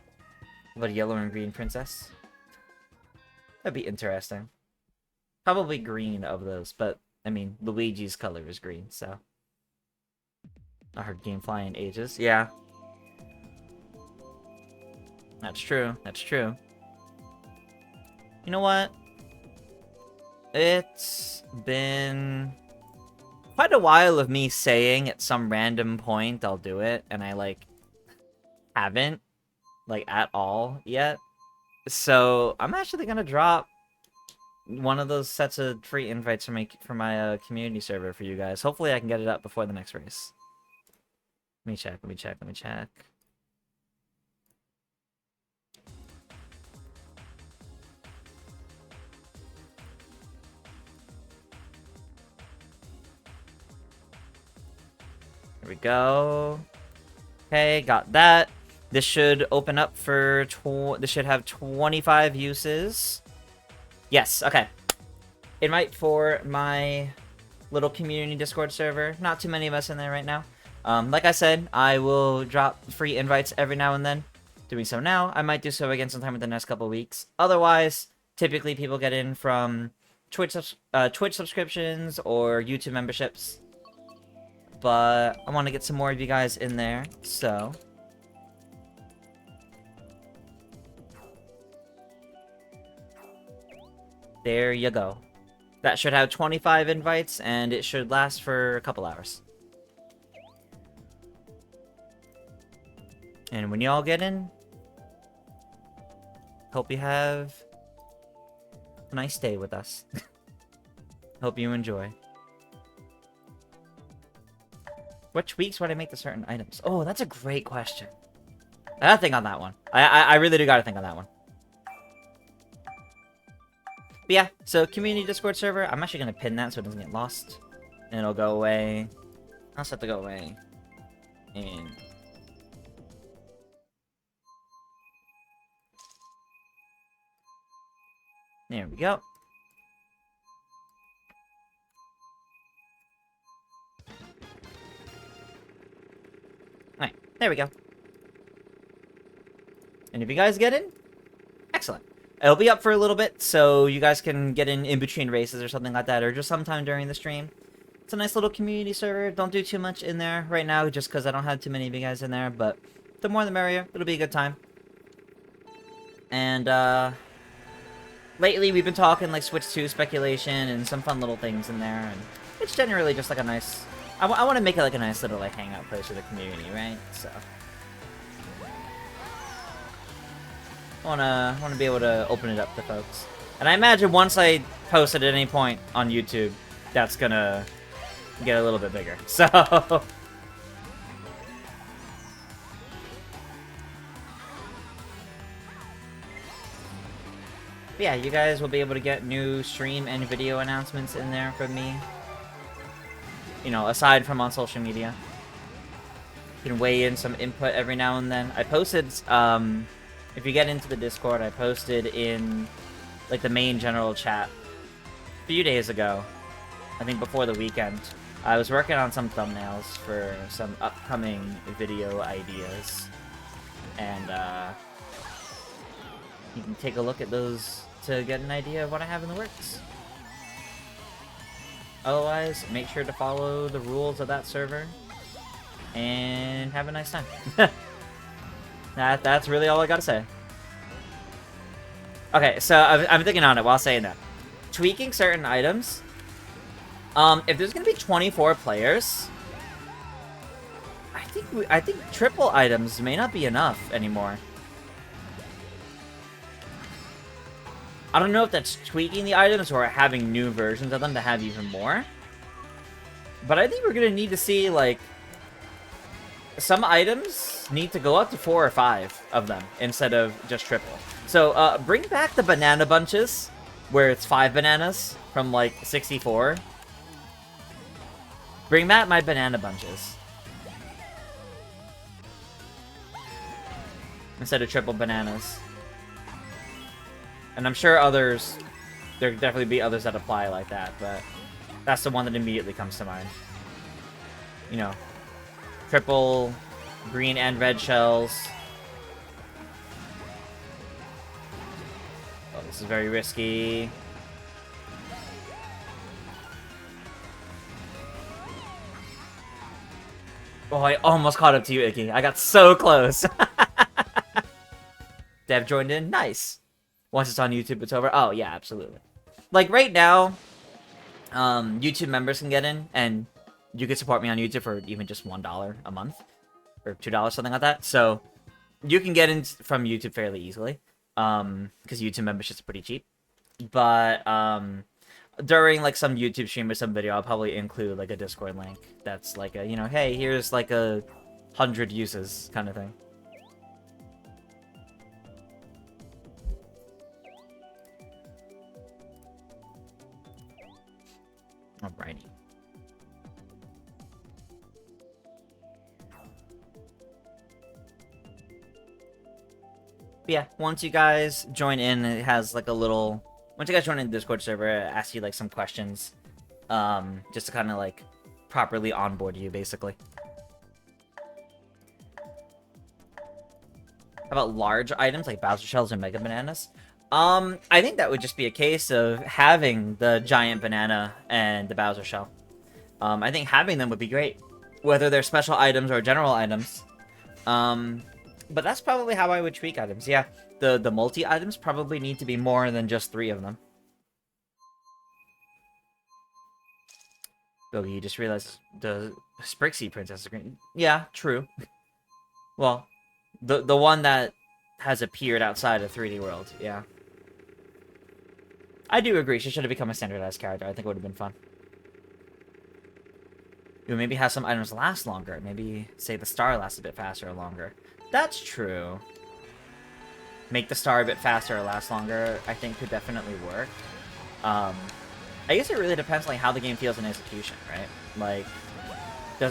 What about a yellow and green princess? That'd be interesting. Probably green of those, but I mean, Luigi's color is green, so. Not heard Gamefly in ages. Yeah. That's true. That's true. You know what? It's been quite a while of me saying at some random point I'll do it, and I, like, haven't, like, at all yet. So, I'm actually gonna drop one of those sets of free invites for my community server for you guys. Hopefully I can get it up before the next race. Let me check, let me check, let me check. Here we go. Okay, got that. This should open up for... This should have 25 uses. Yes, okay. Invite for my little community Discord server. Not too many of us in there right now. Like I said, I will drop free invites every now and then. Doing so now. I might do so again sometime in the next couple weeks. Otherwise, typically people get in from Twitch subscriptions or YouTube memberships. But I want to get some more of you guys in there, so... There you go. That should have 25 invites, and it should last for a couple hours. And when y'all get in, hope you have a nice day with us. Hope you enjoy. What tweaks would I make to certain items? Oh, that's a great question. I gotta think on that one. I really do gotta think on that one. But yeah, so community Discord server. I'm actually gonna pin that so it doesn't get lost. And it'll go away. I'll just have to go away. And... there we go. Alright, there we go. And if you guys get in, excellent. It'll be up for a little bit, so you guys can get in between races or something like that, or just sometime during the stream. It's a nice little community server. Don't do too much in there right now, just because I don't have too many of you guys in there, but the more the merrier. It'll be a good time. And, lately we've been talking, like, Switch 2 speculation and some fun little things in there, and it's generally just, like, a nice... I want to make it, like, a nice little, like, hangout place for the community, right? So... I wanna be able to open it up to folks. And I imagine once I post it at any point on YouTube, that's gonna get a little bit bigger. So... yeah, you guys will be able to get new stream and video announcements in there from me. You know, aside from on social media. You can weigh in some input every now and then. I posted, if you get into the Discord, I posted in, like, the main general chat a few days ago. I think before the weekend. I was working on some thumbnails for some upcoming video ideas. And, you can take a look at those to get an idea of what I have in the works. Otherwise, make sure to follow the rules of that server. And have a nice time. That's really all I gotta say. Okay, so I'm thinking on it while saying that. Tweaking certain items. If there's gonna be 24 players, I think triple items may not be enough anymore. I don't know if that's tweaking the items or having new versions of them to have even more. But I think we're gonna need to see, like, some items need to go up to 4 or 5 of them instead of just triple. So, bring back the banana bunches, where it's 5 bananas from, like, 64. Bring back my banana bunches. Instead of triple bananas. And I'm sure others, there could definitely be others that apply like that, but that's the one that immediately comes to mind. You know, triple green and red shells. Oh, this is very risky. Oh, I almost caught up to you, Icky. I got so close. Dev joined in. Nice. Once it's on YouTube, it's over. Oh, yeah, absolutely. Like, right now, YouTube members can get in, and you can support me on YouTube for even just $1 a month. Or $2, something like that. So, you can get in from YouTube fairly easily. Because YouTube memberships are pretty cheap. But, during, like, some YouTube stream or some video, I'll probably include, like, a Discord link. That's like a, you know, hey, here's, like, 100 uses kind of thing. Alrighty. But yeah, once you guys join in, it has like a little... Once you guys join in the Discord server, it asks you like some questions. Just to kind of like properly onboard you, basically. How about large items like Bowser Shells and Mega Bananas? I think that would just be a case of having the giant banana and the Bowser Shell. I think having them would be great. Whether they're special items or general items. But that's probably how I would tweak items. Yeah, the multi-items probably need to be more than just 3 of them. Oh, you just realized the Sprixie Princess is green. Yeah, true. Well, the one that has appeared outside of 3D World, yeah. I do agree, she should have become a standardized character. I think it would have been fun. You maybe have some items last longer. Maybe, say, the star lasts a bit faster or longer. That's true. Make the star a bit faster or last longer, I think could definitely work. I guess it really depends on like, how the game feels in execution, right?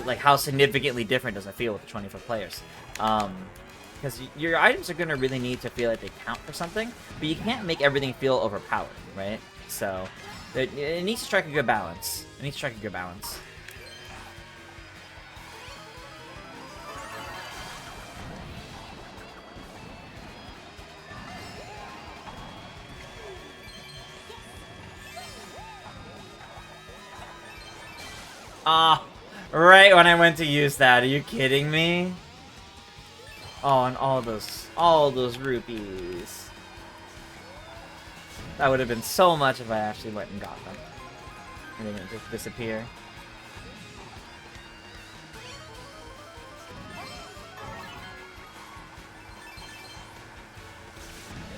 Like how significantly different does it feel with the 24 players? Because your items are going to really need to feel like they count for something, but you can't make everything feel overpowered, right? So, it needs to strike a good balance. It needs to strike a good balance. Ah, right when I went to use that. Are you kidding me? Oh, and all those rupees. That would have been so much if I actually went and got them. And then it just disappear.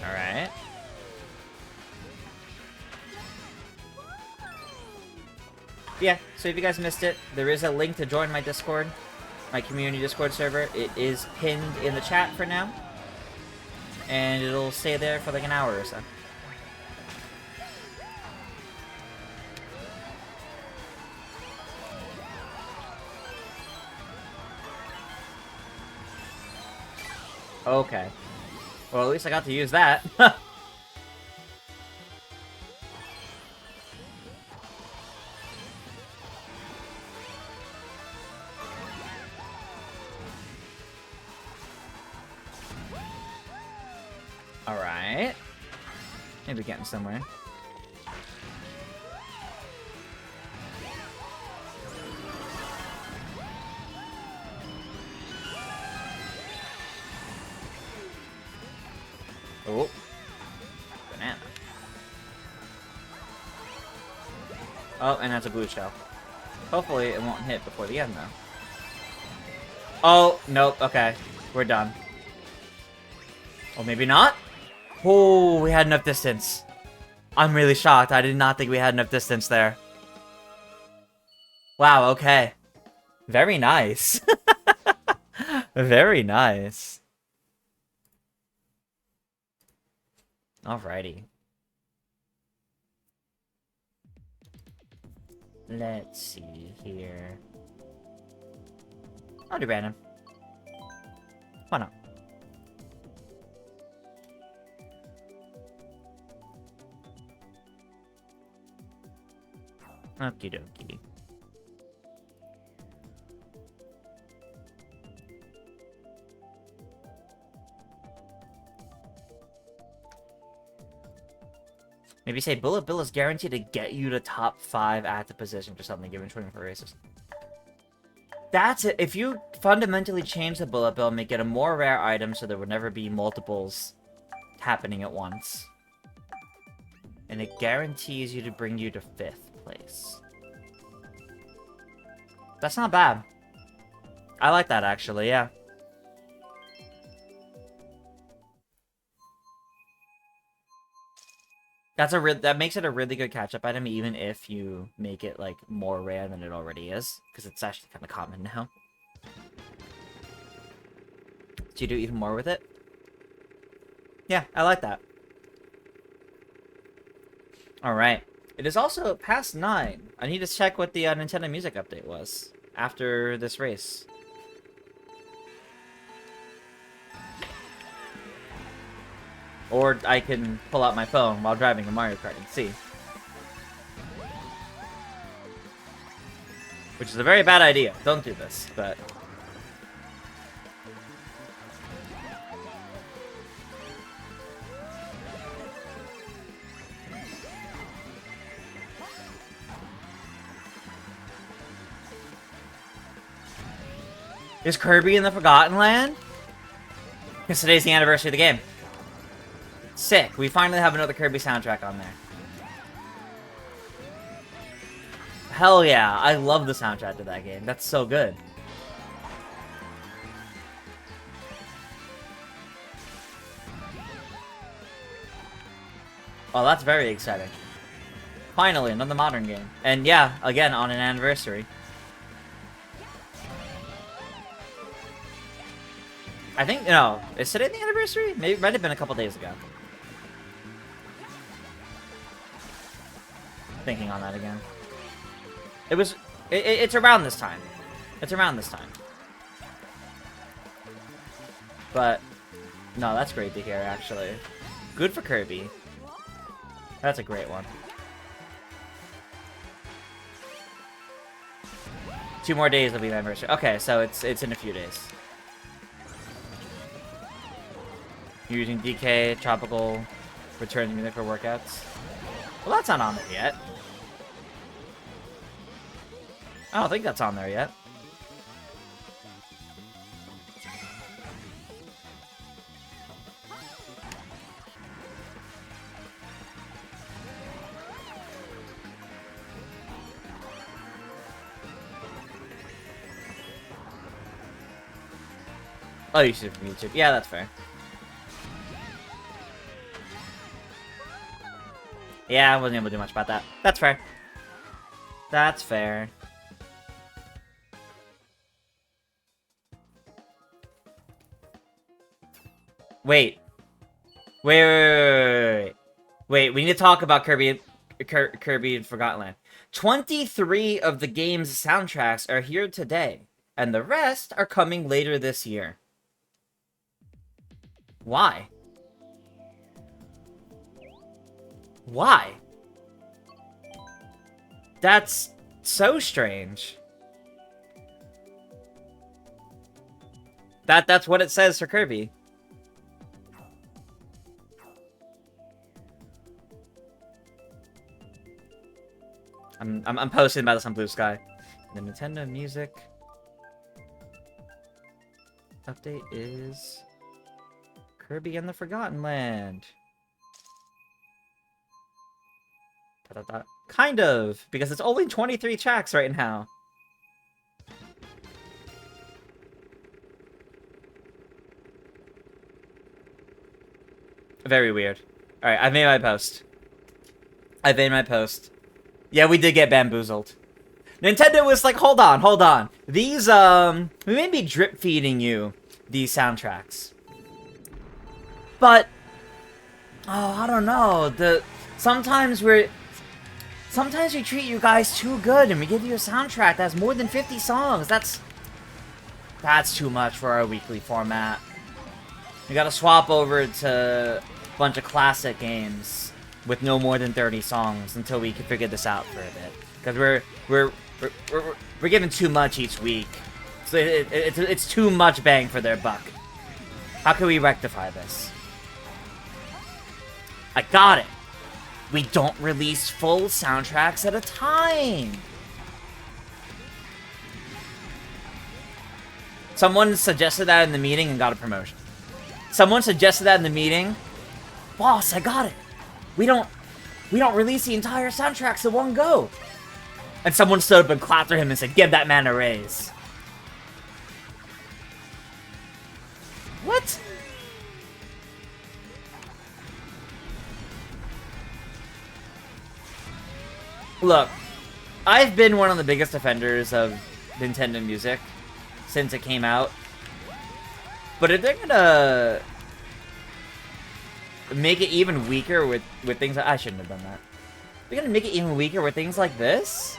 Alright. Yeah, so if you guys missed it, there is a link to join my Discord, my community Discord server. It is pinned in the chat for now. And it'll stay there for like an hour or so. Okay. Well, at least I got to use that. Alright. Maybe getting somewhere. Oh. Banana. Oh, and that's a blue shell. Hopefully it won't hit before the end, though. Oh, nope. Okay. We're done. Or maybe not? Oh, we had enough distance. I'm really shocked. I did not think we had enough distance there. Wow, okay. Very nice. Very nice. Alrighty. Let's see here. I'll do random. Why not? Okie dokie. Maybe say Bullet Bill is guaranteed to get you to top 5 active positions or something given 24 races. That's it. If you fundamentally change the Bullet Bill, make it a more rare item so there would never be multiples happening at once. And it guarantees you to bring you to 5th place. That's not bad. I like that, actually, yeah. That makes it a really good catch-up item, even if you make it, like, more rare than it already is. Because it's actually kind of common now. Do you do even more with it? Yeah, I like that. Alright. It is also past 9. I need to check what the Nintendo Music update was after this race. Or I can pull out my phone while driving a Mario Kart and see. Which is a very bad idea. Don't do this, but... Is Kirby in the Forgotten Land? Because today's the anniversary of the game. Sick. We finally have another Kirby soundtrack on there. Hell yeah. I love the soundtrack to that game. That's so good. Oh, that's very exciting. Finally, another modern game. And yeah, again, on an anniversary. I think, no, is today the anniversary? Maybe it might have been a couple days ago. Thinking on that again. It's around this time. It's around this time. But, no, that's great to hear, actually. Good for Kirby. That's a great one. 2 more days will be the anniversary. Okay, so it's in a few days. You're using DK, Tropical, Return to Music for workouts. Well, that's not on there yet. I don't think that's on there yet. Oh, you should from YouTube. Yeah, that's fair. Yeah, I wasn't able to do much about that. That's fair. That's fair. Wait. Wait, we need to talk about Kirby and Forgotten Land. 23 of the game's soundtracks are here today, and the rest are coming later this year. Why? Why? That's so strange. That's what it says for Kirby. I'm posting about this on Blue Sky. The Nintendo Music update is Kirby and the Forgotten Land. Kind of, because it's only 23 tracks right now. Very weird. Alright, I've made my post. Yeah, we did get bamboozled. Nintendo was like, hold on. These, we may be drip feeding you these soundtracks. But, oh, I don't know. Sometimes we treat you guys too good and we give you a soundtrack that's more than 50 songs. That's too much for our weekly format. We gotta swap over to a bunch of classic games with no more than 30 songs until we can figure this out for a bit. Because we're giving too much each week. So it's too much bang for their buck. How can we rectify this? I got it. We don't release full soundtracks at a time. Someone suggested that in the meeting and got a promotion. Someone suggested that in the meeting. Boss, I got it. We don't release the entire soundtracks in one go. And someone stood up and clapped for him and said, give that man a raise. What? Look, I've been one of the biggest defenders of Nintendo Music since it came out. But if they're gonna make it even weaker with things like... I shouldn't have done that. They're gonna make it even weaker with things like this?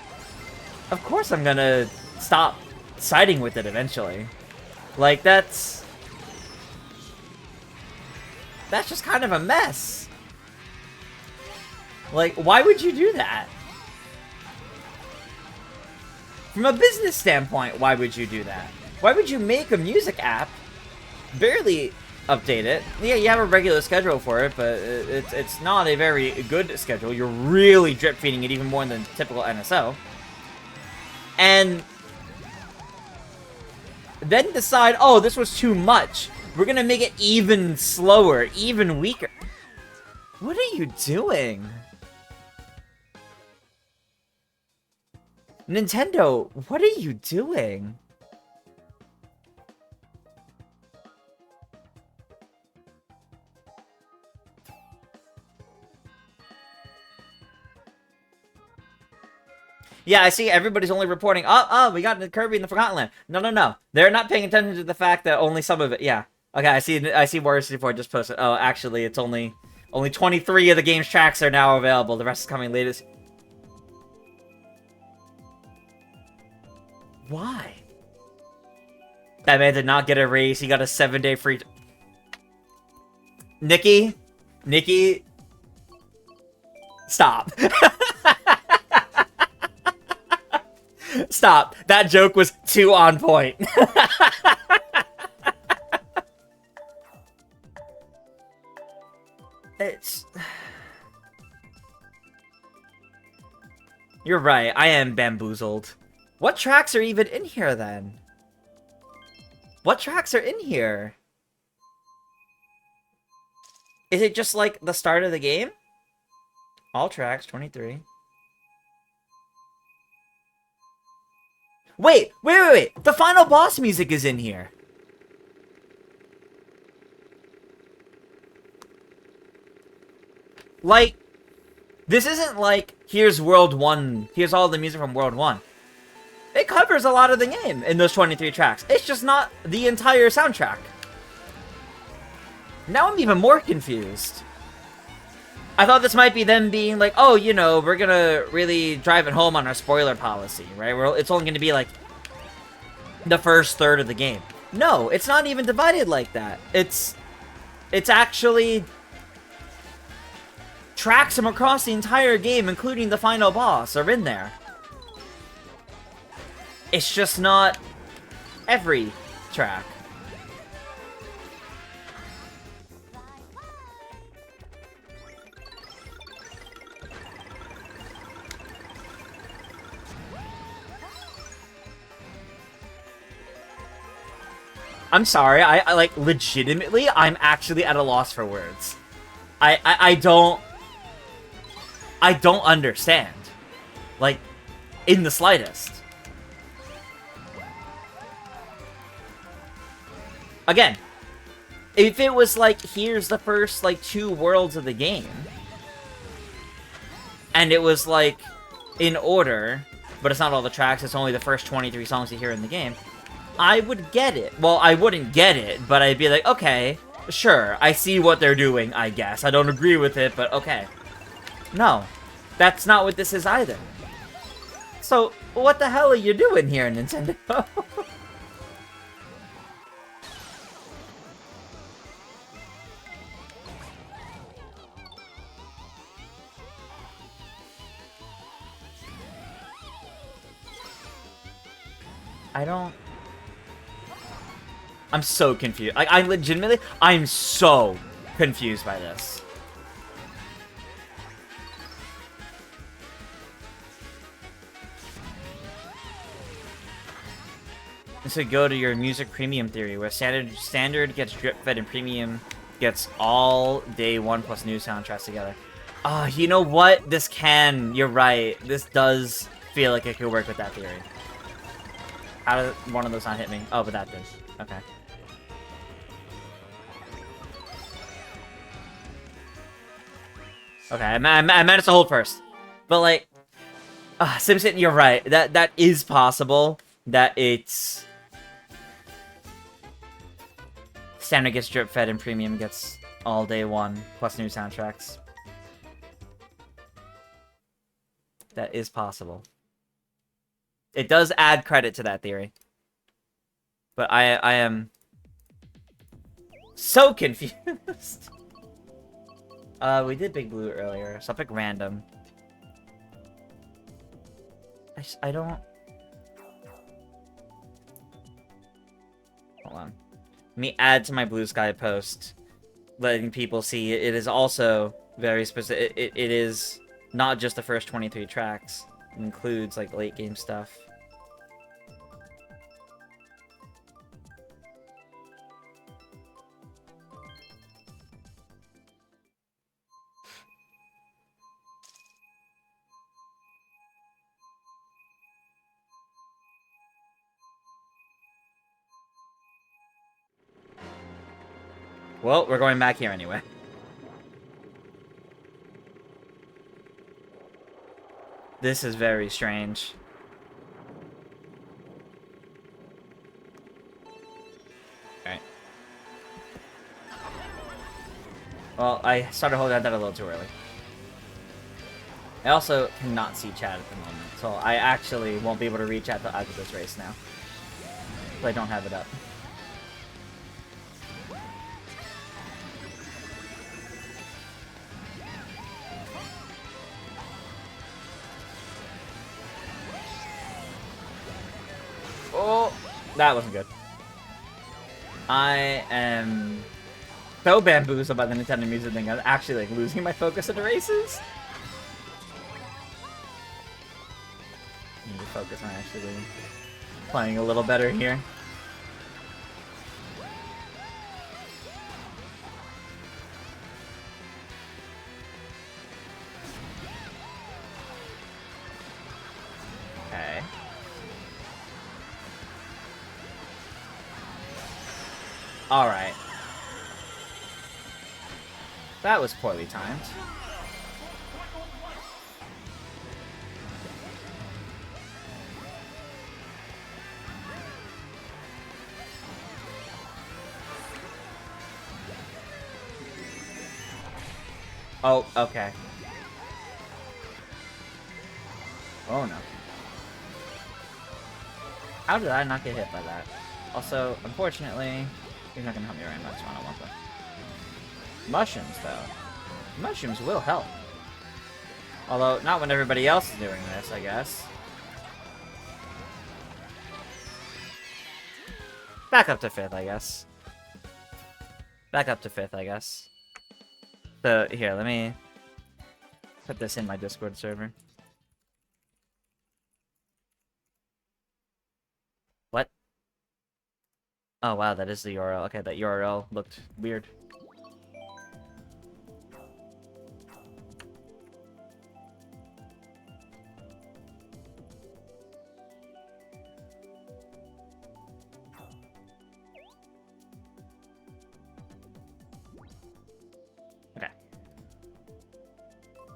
Of course I'm gonna stop siding with it eventually. Like, that's just kind of a mess. Like, why would you do that? From a business standpoint, why would you do that? Why would you make a music app, barely update it? Yeah, you have a regular schedule for it, but it's not a very good schedule. You're really drip feeding it even more than typical NSO. And then decide, oh, this was too much. We're gonna make it even slower, even weaker. What are you doing? Nintendo, what are you doing? Yeah, I see everybody's only reporting, oh, we got Kirby in the Forgotten Land. No. They're not paying attention to the fact that only some of it, yeah. Okay, I see Warrior 64 just posted. Oh, actually, it's only 23 of the game's tracks are now available. The rest is coming latest. Why? That man did not get a raise. He got a 7-day free... Nikki? Stop. Stop. That joke was too on point. It's... You're right. I am bamboozled. What tracks are even in here, then? What tracks are in here? Is it just, like, the start of the game? All tracks, 23. Wait! The final boss music is in here! Like, this isn't like, here's World 1, here's all the music from World 1. It covers a lot of the game in those 23 tracks. It's just not the entire soundtrack. Now I'm even more confused. I thought this might be them being like, oh, you know, we're gonna really drive it home on our spoiler policy, right? It's only gonna be like the first third of the game. No, it's not even divided like that. It's actually tracks from across the entire game, including the final boss, are in there. It's just not every track. I'm sorry, I like, legitimately, I'm actually at a loss for words. I don't understand. Like, in the slightest. Again, if it was like, here's the first, like, 2 worlds of the game, and it was, like, in order, but it's not all the tracks, it's only the first 23 songs you hear in the game, I would get it. Well, I wouldn't get it, but I'd be like, okay, sure, I see what they're doing, I guess. I don't agree with it, but okay. No, that's not what this is either. So, what the hell are you doing here, Nintendo? I'm so confused. Like, I'm so confused by this. So go to your music premium theory, where standard gets drip fed and premium gets all day 1 plus new soundtracks together. You know what? You're right. This does feel like it could work with that theory. How did one of those not hit me? Oh, but that did. Okay. Okay, I managed to hold first. But, like, Simpson, you're right. That is possible. That it's... Standard gets drip fed and premium gets all day 1 plus new soundtracks. That is possible. It does add credit to that theory. But I am so confused. We did Big Blue earlier, so I'll pick random. I don't... Hold on. Let me add to my Blue Sky post, letting people see it is also very specific. It is not just the first 23 tracks. It includes, like, late game stuff. Well, we're going back here anyway. This is very strange. Alright. Well, I started holding that a little too early. I also cannot see chat at the moment, so I actually won't be able to reach chat after this race now. But I don't have it up. Oh, that wasn't good. I am so bamboozled by the Nintendo music thing, I'm actually, like, losing my focus in the races. Need to focus on actually playing a little better here. Okay. Alright. That was poorly timed. Oh, okay. Oh no. How did I not get hit by that? Also, unfortunately, he's not gonna help me very much, so I don't want them. Mushrooms, though. Mushrooms will help. Although, not when everybody else is doing this, I guess. Back up to 5th, I guess. Back up to 5th, I guess. So, here, let me put this in my Discord server. What? Oh, wow, that is the URL. Okay, that URL looked weird.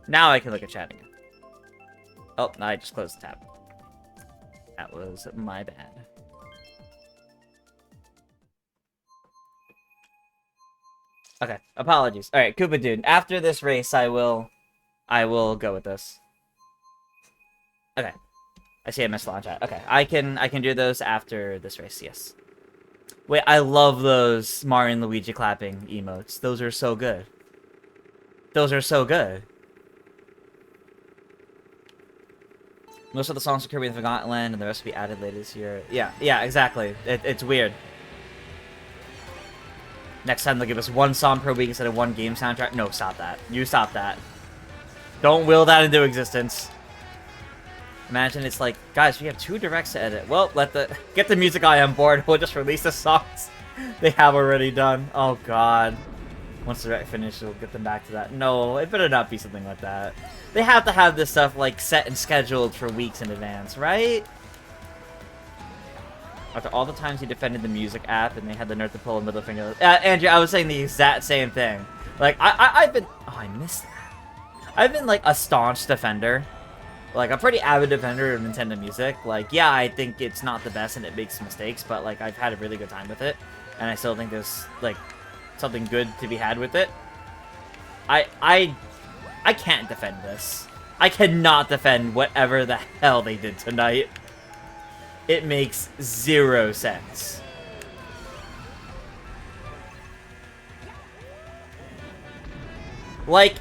Now I can look at chat again. Oh, no, I just closed the tab. That was my bad. Okay, apologies. Alright, Koopa Dude. After this race, I will go with this. Okay. I see I missed launch out. Okay, I can do those after this race, yes. Wait, I love those Mario and Luigi clapping emotes. Those are so good. Those are so good. Most of the songs are Kirby in the Forgotten Land, and the rest will be added later this year. Yeah, exactly. It's weird. Next time they'll give us one song per week instead of one game soundtrack. No, stop that. You stop that. Don't will that into existence. Imagine it's like, guys, we have 2 directs to edit. Well, get the music guy on board. We'll just release the songs they have already done. Oh god. Once the direct finishes, we'll get them back to that. No, it better not be something like that. They have to have this stuff, like, set and scheduled for weeks in advance, right? After all the times he defended the music app and they had the nerve to pull a middle finger. Andrew, I was saying the exact same thing. Like, I've been... Oh, I missed that. I've been, like, a staunch defender. Like, a pretty avid defender of Nintendo Music. Like, yeah, I think it's not the best and it makes mistakes, but, like, I've had a really good time with it. And I still think there's, like, something good to be had with it. I can't defend this. I cannot defend whatever the hell they did tonight. It makes 0 sense. Like,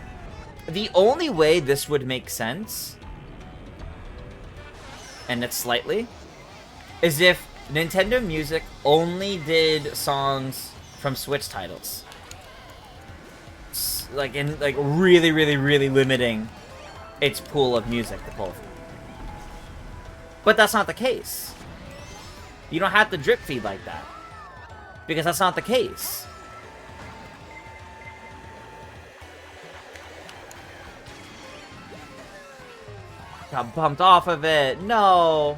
the only way this would make sense, and it's slightly, is if Nintendo Music only did songs from Switch titles. Like, really, really, really limiting its pool of music to pull from. But that's not the case. You don't have to drip feed like that. Because that's not the case. Got bumped off of it. No.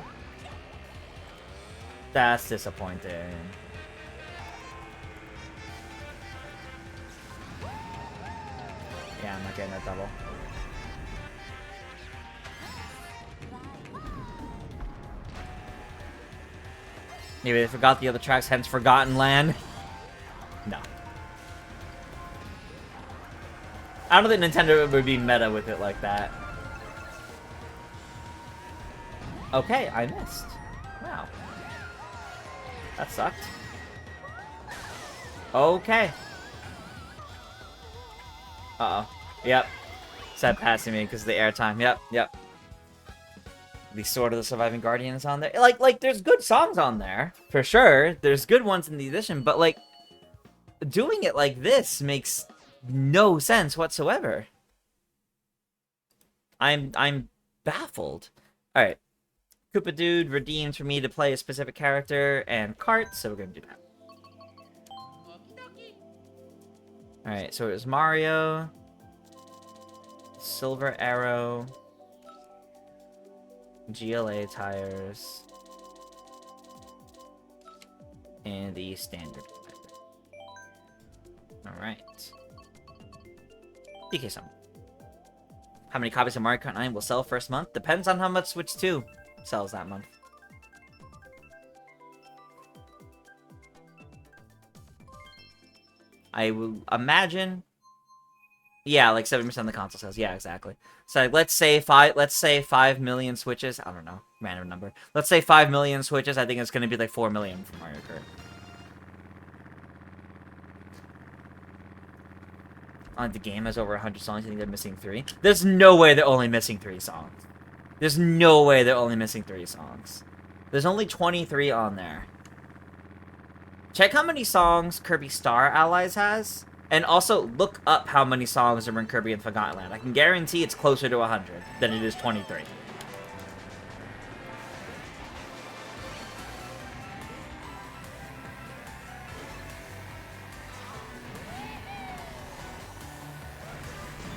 That's disappointing. Yeah, I'm not getting that double. Maybe they forgot the other tracks, hence Forgotten Land. No. I don't think Nintendo would be meta with it like that. Okay, I missed. Wow. That sucked. Okay. Uh-oh. Yep. Said passing me because of the airtime. Yep. The Sword of the Surviving Guardian is on there. Like, there's good songs on there. For sure. There's good ones in the edition, but, like, doing it like this makes no sense whatsoever. I'm baffled. Alright. Koopa Dude redeemed for me to play a specific character and Kart, so we're gonna do that. Alright, so it was Mario, Silver Arrow, GLA tires, and the standard. Alright. DK-sama. How many copies of Mario Kart 9 will sell first month? Depends on how much Switch 2 sells that month. I will imagine... Yeah, like 7% of the console sales. Yeah, exactly. So let's say 5 million Switches. I don't know. Random number. Let's say 5 million Switches. I think it's going to be like 4 million for Mario Kart. The game has over 100 songs. I think they're missing 3. There's no way they're only missing 3 songs. There's no way they're only missing 3 songs. There's only 23 on there. Check how many songs Kirby Star Allies has. And also, look up how many songs are in Kirby and Forgotten Land. I can guarantee it's closer to 100 than it is 23.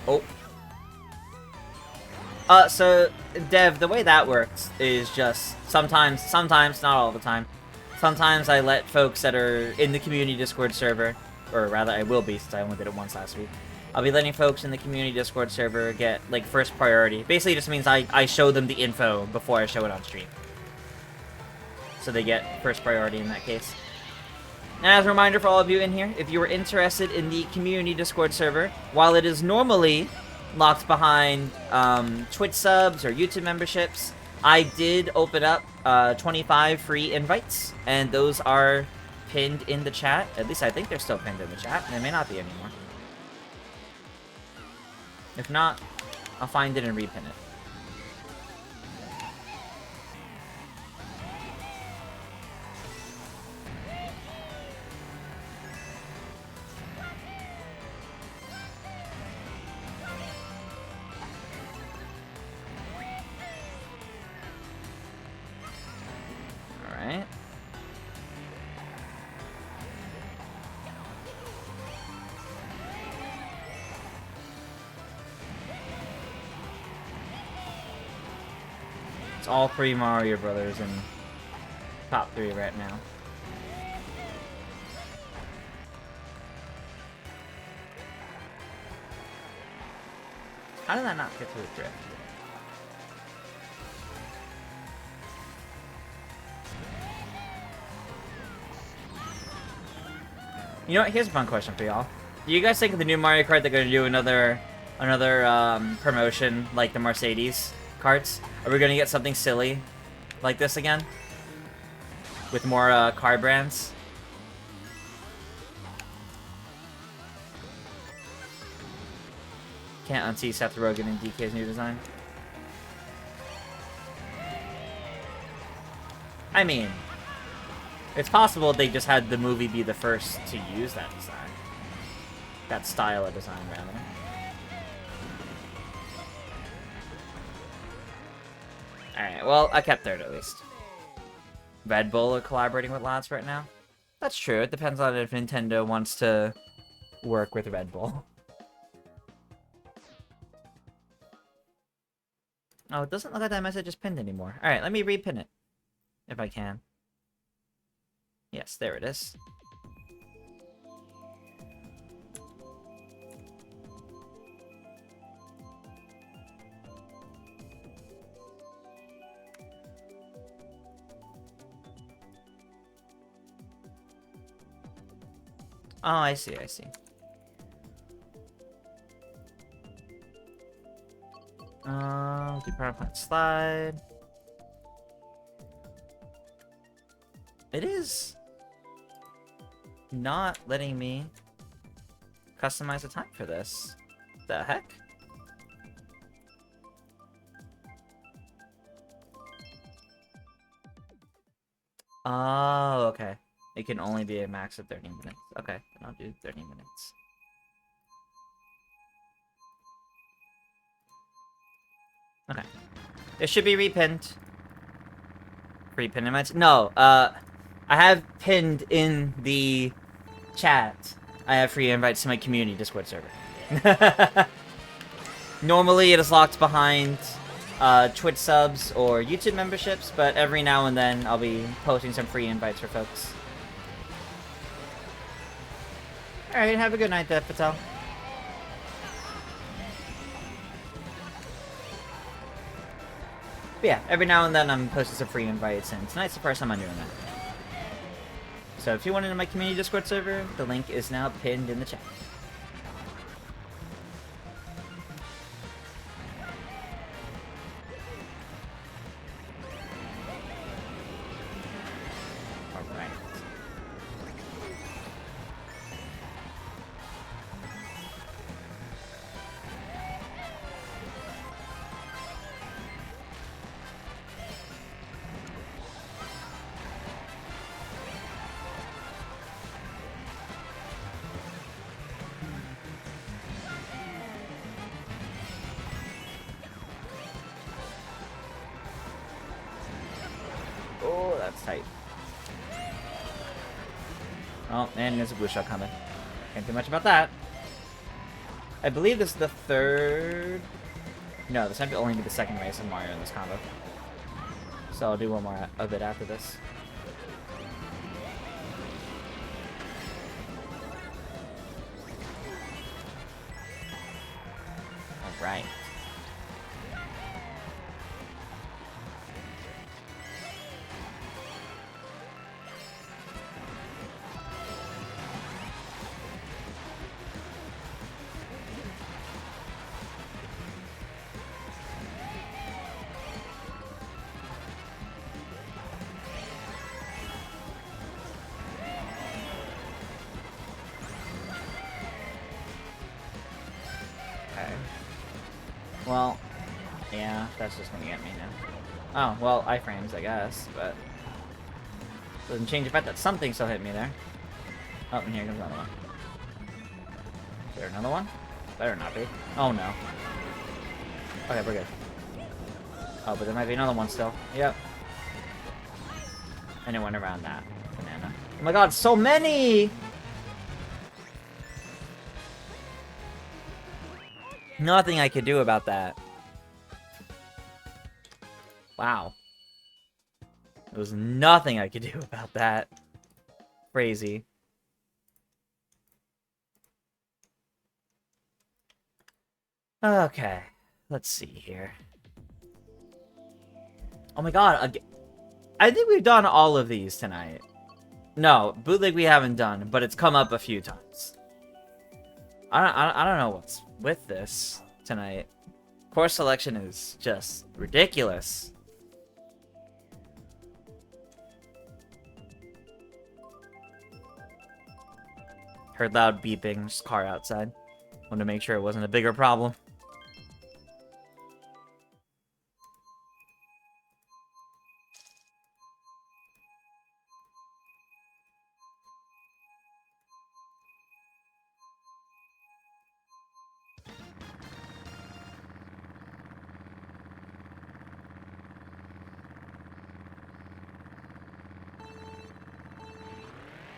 Oh. So, Dev, the way that works is just sometimes, not all the time. Sometimes I let folks that are in the community Discord server, or rather I will be since I only did it once last week, I'll be letting folks in the community Discord server get, like, first priority. Basically, it just means I show them the info before I show it on stream. So they get first priority in that case. And as a reminder for all of you in here, if you are interested in the community Discord server, while it is normally locked behind Twitch subs or YouTube memberships, I did open up 25 free invites, and those are pinned in the chat. At least I think they're still pinned in the chat. They may not be anymore. If not, I'll find it and repin it. Alright. It's all 3 Mario Brothers in top 3 right now. How did that not get through the drift? You know what? Here's a fun question for y'all. Do you guys think of the new Mario Kart they're gonna do another promotion like the Mercedes carts? Are we gonna get something silly like this again? With more car brands? Can't unsee Seth Rogen and DK's new design. I mean, it's possible they just had the movie be the first to use that design. That style of design, rather. Alright, well, I kept third at least. Red Bull are collaborating with Lots right now? That's true, it depends on if Nintendo wants to work with Red Bull. Oh, it doesn't look like that message is pinned anymore. Alright, let me repin it. If I can. Yes, there it is. Oh, I see, I see. Do power plant slide. It is not letting me customize the time for this. The heck? Oh, okay. It can only be a max of 30 minutes. Okay, then I'll do 30 minutes. Okay. It should be repinned. Free pin invites? No, I have pinned in the chat. I have free invites to my community Discord server. Normally it is locked behind Twitch subs or YouTube memberships, but every now and then I'll be posting some free invites for folks. Alright, have a good night, Dev Patel. But yeah, every now and then I'm posting some free invites, and tonight's the first time I'm doing that. So if you want into my community Discord server, the link is now pinned in the chat. Alright. Oh, that's tight. Oh, and there's a blue shot coming. Can't do much about that. I believe this is the third... No, this might only be the second race of Mario in this combo. So I'll do one more of it after this. Alright. Well, yeah, that's just gonna get me now. Oh, well, iframes, I guess, but... Doesn't change the fact that something still hit me there. Oh, and here comes another one. Is there another one? Better not be. Oh, no. Okay, we're good. Oh, but there might be another one still. Yep. And it went around that. Banana. Oh my god, so many! Nothing I could do about that. Wow. There was nothing I could do about that. Crazy. Okay. Let's see here. Oh my god. I think we've done all of these tonight. No, bootleg we haven't done, but it's come up a few times. I don't know what's with this tonight. Course selection is just ridiculous. Heard loud beeping, just car outside. Wanted to make sure it wasn't a bigger problem.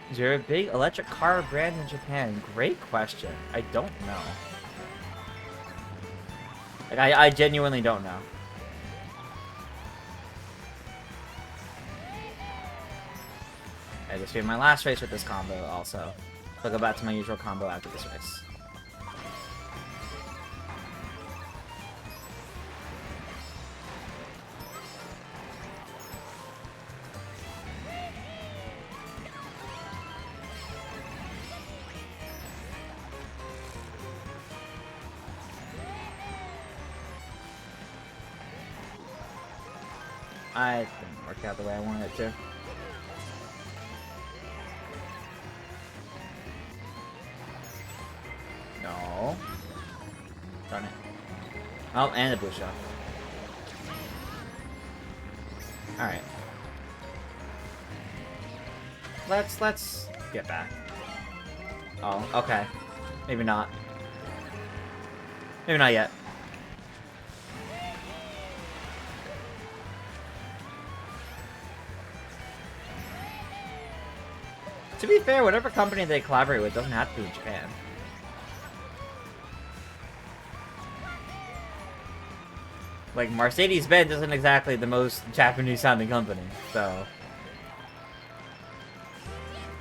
Is there a big electric car brand in Japan? Great question. I don't know. Like, I genuinely don't know. This will be my last race with this combo also. I'll go back to my usual combo after this race. I didn't work out the way I wanted it to. No. Darn it. Oh, and a blue shot. Alright. Let's get back. Oh, okay. Maybe not. Maybe not yet. To be fair, whatever company they collaborate with doesn't have to be in Japan. Like, Mercedes-Benz isn't exactly the most Japanese-sounding company, so...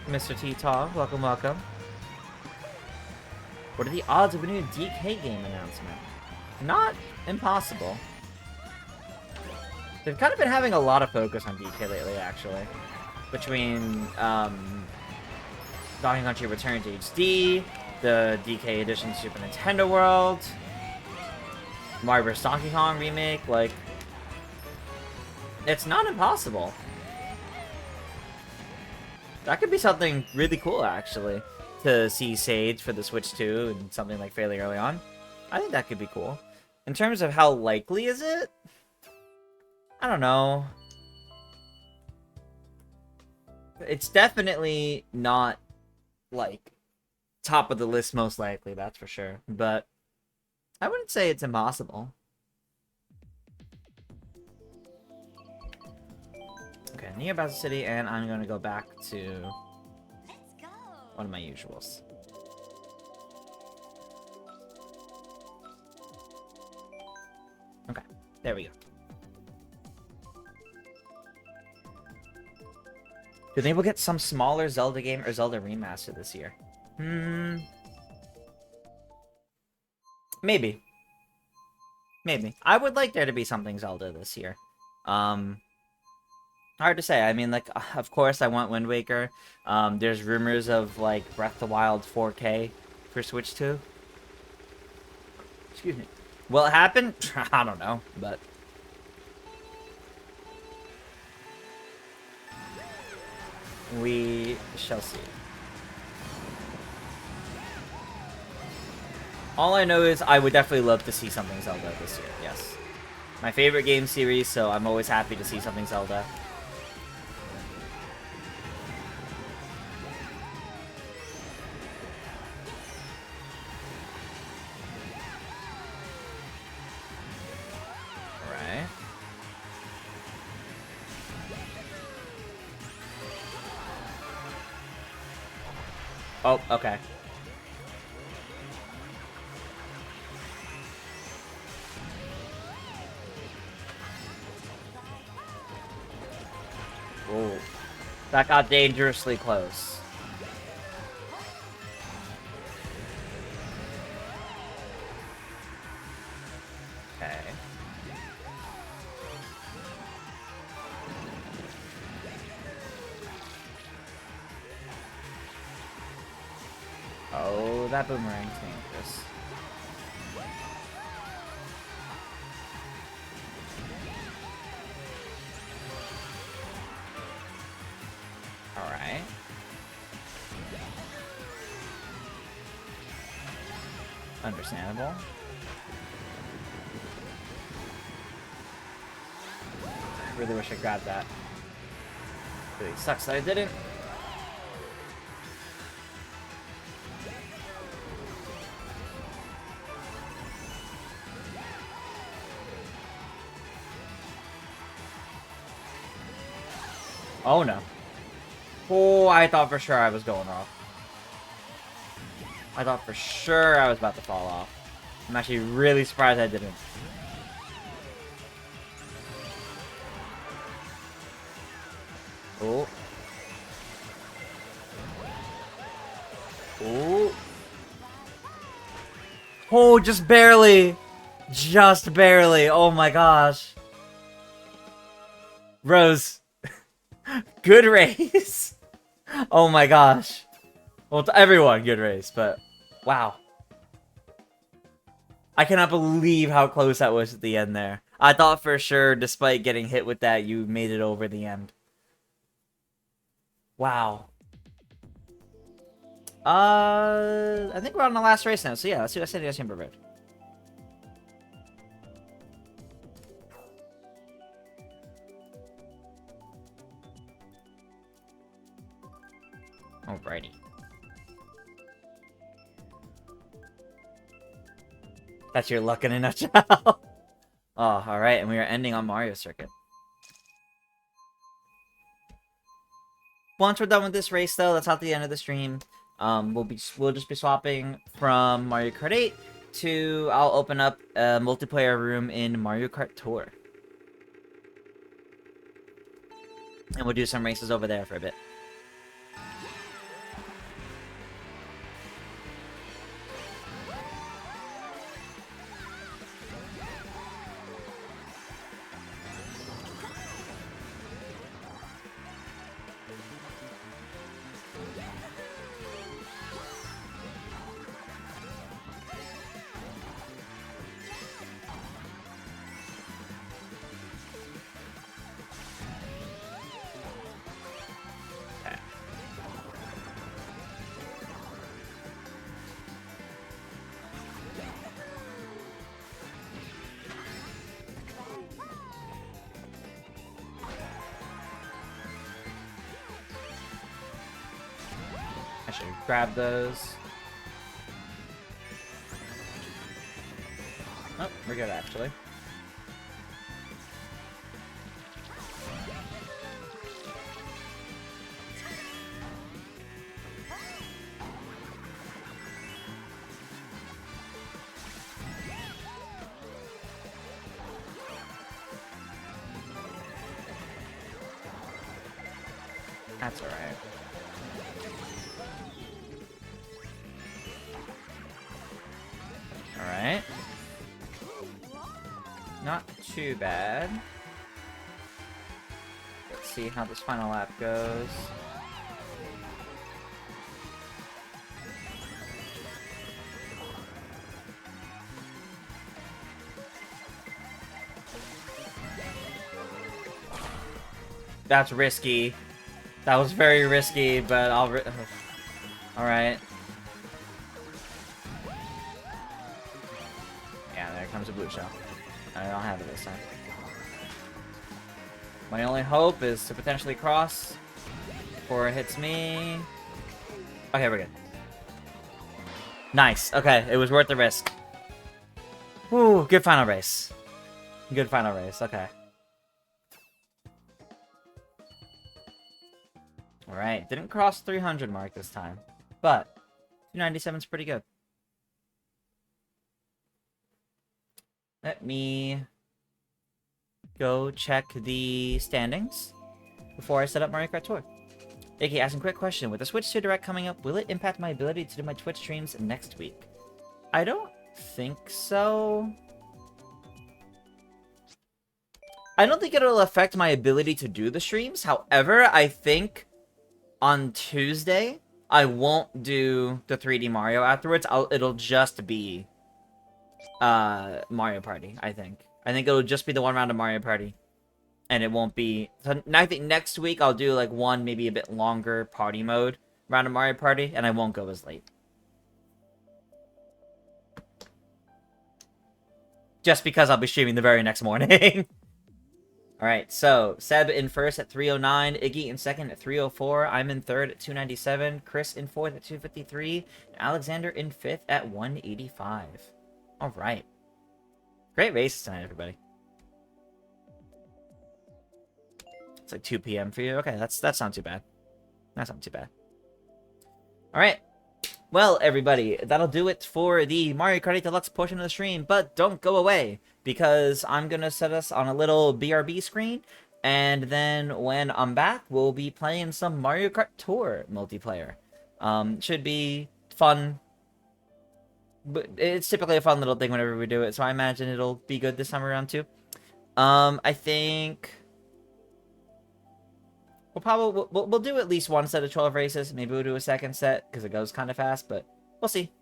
Mr. T-Taw, welcome, welcome. What are the odds of a new DK game announcement? Not impossible. They've kind of been having a lot of focus on DK lately, actually. Between, Donkey Country Returns HD, the DK Edition Super Nintendo World, Mario vs. Donkey Kong remake, like... It's not impossible. That could be something really cool, actually, to see Sage for the Switch 2 and something like fairly early on. I think that could be cool. In terms of how likely is it? I don't know. It's definitely not, like, top of the list most likely, that's for sure. But I wouldn't say it's impossible. Okay, near Bowser City, and I'm going to go back to one of my usuals. Okay, there we go. Do you think we'll get some smaller Zelda game or Zelda remaster this year? Maybe. Maybe. I would like there to be something Zelda this year. Hard to say. I mean, like, of course I want Wind Waker. There's rumors of, like, Breath of the Wild 4K for Switch 2. Excuse me. Will it happen? I don't know, but... we shall see. All I know is I would definitely love to see something Zelda this year, yes. My favorite game series, so I'm always happy to see something Zelda. Alright. Oh, okay. Oh, that got dangerously close. Okay. Oh, that boomerang's dangerous. Alright. Understandable. Really wish I grabbed that. Really sucks that I didn't. Oh no. Oh, I thought for sure I was going off. I thought for sure I was about to fall off. I'm actually really surprised I didn't. Oh. Oh. Oh, just barely. Just barely. Oh my gosh. Rose. Good race. Oh my gosh. Well, to everyone, good race, but wow. I cannot believe how close that was at the end there. I thought for sure, despite getting hit with that, you made it over the end. Wow. I think we're on the last race now, so yeah, let's do City Chamber Road. Alrighty. That's your luck in a nutshell. Oh, alright, and we are ending on Mario Circuit. Once we're done with this race, though, that's not the end of the stream. We'll just be swapping from Mario Kart 8 to I'll open up a multiplayer room in Mario Kart Tour, and we'll do some races over there for a bit. I should grab those. Oh, we're good, actually. That's alright. Alright. Not too bad. Let's see how this final lap goes. That's risky. That was very risky, but alright. Yeah, there comes a blue shell. I don't have it this time. My only hope is to potentially cross before it hits me. Okay, we're good. Nice. Okay, it was worth the risk. Woo, good final race. Good final race. Okay. Alright, didn't cross 300 mark this time, but 297 is pretty good. Let me go check the standings before I set up Mario Kart Tour. Iggy asking, quick question. With the Switch 2 Direct coming up, will it impact my ability to do my Twitch streams next week? I don't think so. I don't think it'll affect my ability to do the streams. However, I think on Tuesday, I won't do the 3D Mario afterwards. It'll just be Mario Party, I think. I think it'll just be the one round of Mario Party. And it won't be... So I think next week I'll do like one, maybe a bit longer party mode round of Mario Party, and I won't go as late. Just because I'll be streaming the very next morning. Alright, so Seb in first at 309, Iggy in second at 304, I'm in third at 297, Chris in fourth at 253, and Alexander in fifth at 185. Alright. Great races tonight, everybody. It's like 2 p.m. for you. Okay, that's not too bad. That's not too bad. Alright. Well, everybody, that'll do it for the Mario Kart 8 Deluxe portion of the stream, but don't go away, because I'm going to set us on a little BRB screen, and then when I'm back, we'll be playing some Mario Kart Tour multiplayer. Should be fun, but it's typically a fun little thing whenever we do it, so I imagine it'll be good this time around too. I think... We'll do at least one set of 12 races. Maybe we'll do a second set, because it goes kind of fast, but we'll see.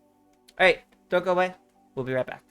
Alright, don't go away. We'll be right back.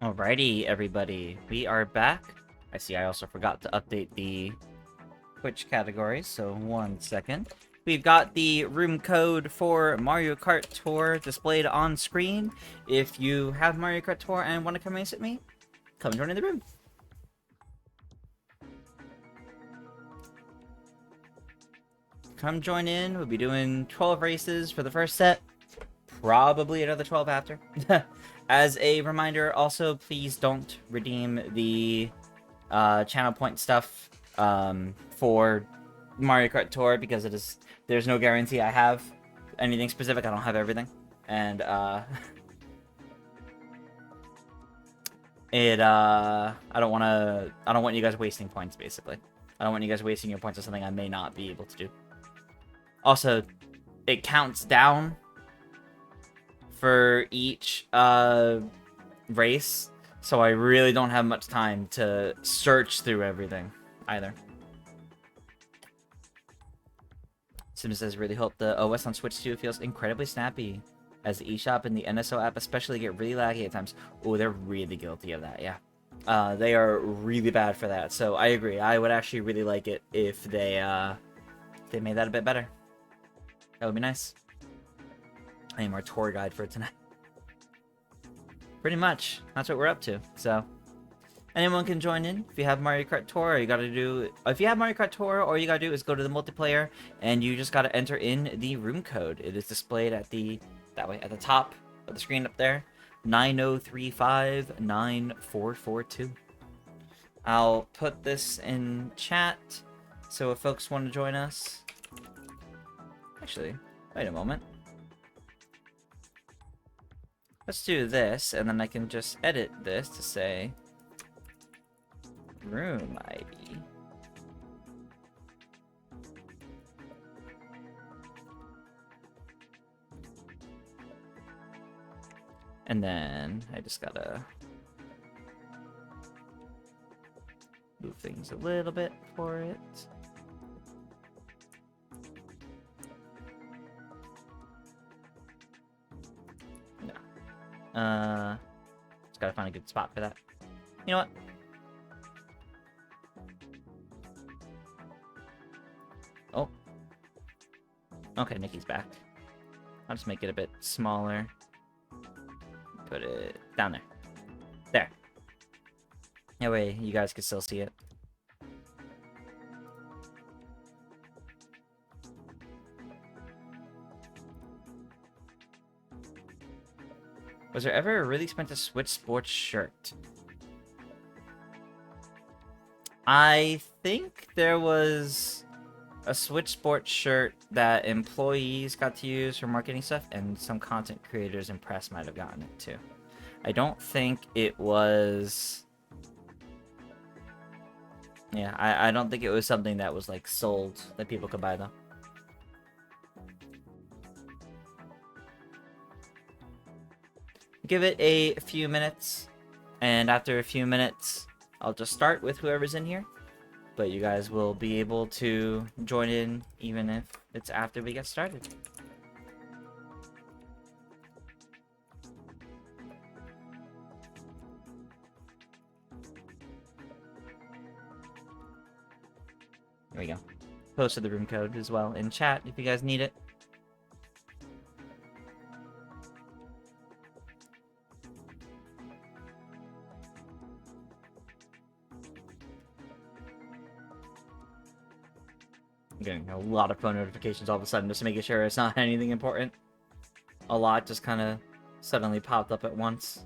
Alrighty, everybody. We are back. I see I also forgot to update the Twitch categories, so 1 second. We've got the room code for Mario Kart Tour displayed on screen. If you have Mario Kart Tour and want to come race with me, come join in the room. Come join in. We'll be doing 12 races for the first set. Probably another 12 after. As a reminder, also, please don't redeem the channel point stuff for Mario Kart Tour, because there's no guarantee I have anything specific. I don't have everything. And I don't want you guys wasting points, basically. I don't want you guys wasting your points on something I may not be able to do. Also, it counts down for each race, so I really don't have much time to search through everything either. Sim says, really hope the OS on Switch 2 feels incredibly snappy, as the eShop and the NSO app especially get really laggy at times. Oh, they're really guilty of that, yeah. They are really bad for that, so I agree. I would actually really like it if they made that a bit better. That would be nice. I need more tour guide for tonight. Pretty much. That's what we're up to. So, anyone can join in if you have Mario Kart Tour. If you have Mario Kart Tour, all you gotta do is go to the multiplayer, and you just gotta enter in the room code. It is displayed at the top of the screen up there. 90359442. I'll put this in chat, so if folks want to join us. Actually, wait a moment. Let's do this, and then I can just edit this to say room ID. And then I just gotta move things a little bit for it. Just gotta find a good spot for that. You know what? Oh. Okay, Nikki's back. I'll just make it a bit smaller. Put it down there. There. That way you guys can still see it. Was there ever a really expensive Switch Sports shirt? I think there was a Switch Sports shirt that employees got to use for marketing stuff, and some content creators and press might have gotten it too. I don't think it was... Yeah, I don't think it was something that was like sold that people could buy though. Give it a few minutes, and after a few minutes, I'll just start with whoever's in here. But you guys will be able to join in even if it's after we get started. There we go. Posted the room code as well in chat if you guys need it. I'm getting a lot of phone notifications all of a sudden, just making sure it's not anything important. A lot just kind of suddenly popped up at once.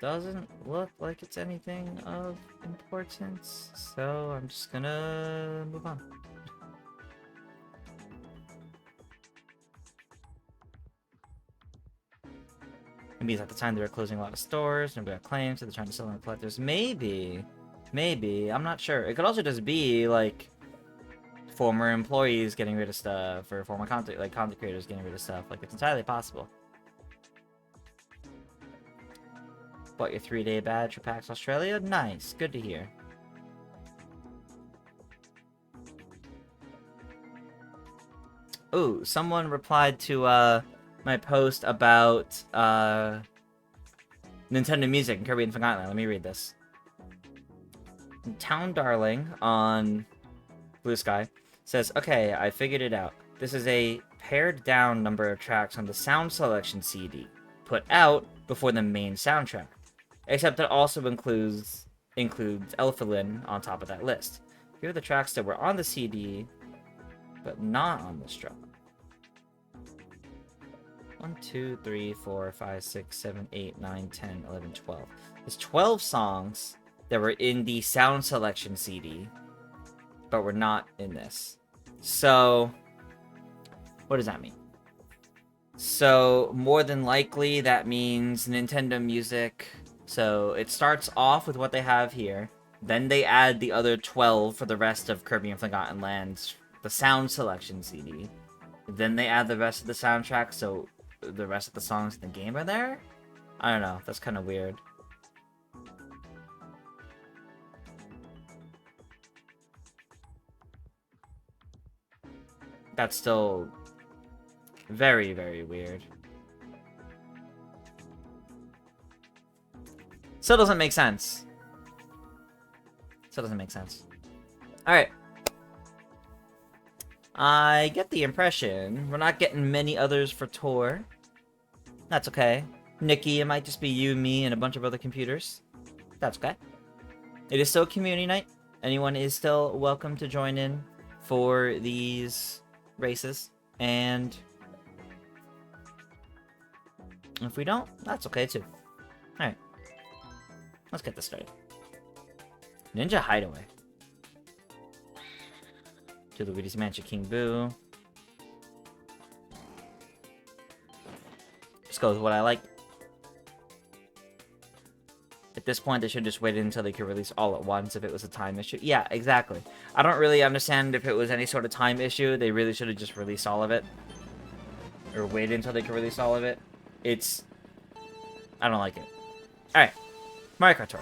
Doesn't look like it's anything of importance, so I'm just gonna move on. Maybe it's at the time they were closing a lot of stores, nobody got claims, so they're trying to sell them to collectors. Maybe. I'm not sure. It could also just be, like, former employees getting rid of stuff, or former content creators getting rid of stuff. Like, it's entirely possible. Bought your 3-day badge for PAX Australia? Nice. Good to hear. Ooh, someone replied to, my post about, Nintendo Music and Kirby and Forgotten Land. Let me read this. Town Darling on Blue Sky says, okay, I figured it out. This is a pared down number of tracks on the sound selection CD, put out before the main soundtrack. Except it also includes Elfilin on top of that list. Here are the tracks that were on the CD, but not on this drop. 1, 2, 3, 4, 5, 6, 7, 8, 9, 10, 11, 12. There's 12 songs that were in the sound selection CD, but were not in this. So, what does that mean? So, more than likely, that means Nintendo Music. So, it starts off with what they have here. Then they add the other 12 for the rest of Kirby and Forgotten Lands, the sound selection CD. Then they add the rest of the soundtrack, so the rest of the songs in the game are there? I don't know. That's kind of weird. That's still very, very weird. Still doesn't make sense. Still doesn't make sense. Alright. I get the impression we're not getting many others for tour. That's okay. Nikki, it might just be you, me, and a bunch of other computers. That's okay. It is still community night. Anyone is still welcome to join in for these races. And if we don't, that's okay too. Alright. Let's get this started. Ninja Hideaway. To Luigi's Mansion, King Boo. Just go with what I like. At this point, they should just wait until they could release all at once if it was a time issue. Yeah, exactly. I don't really understand if it was any sort of time issue. They really should have just released all of it. Or waited until they could release all of it. It's... I don't like it. Alright. Mario Kart Tour.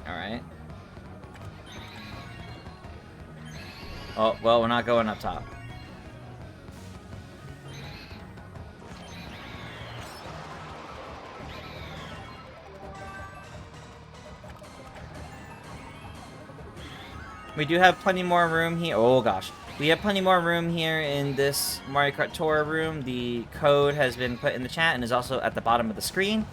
Alright. Oh, well, we're not going up top. We do have plenty more room here. Oh, gosh. We have plenty more room here in this Mario Kart Tour room. The code has been put in the chat and is also at the bottom of the screen.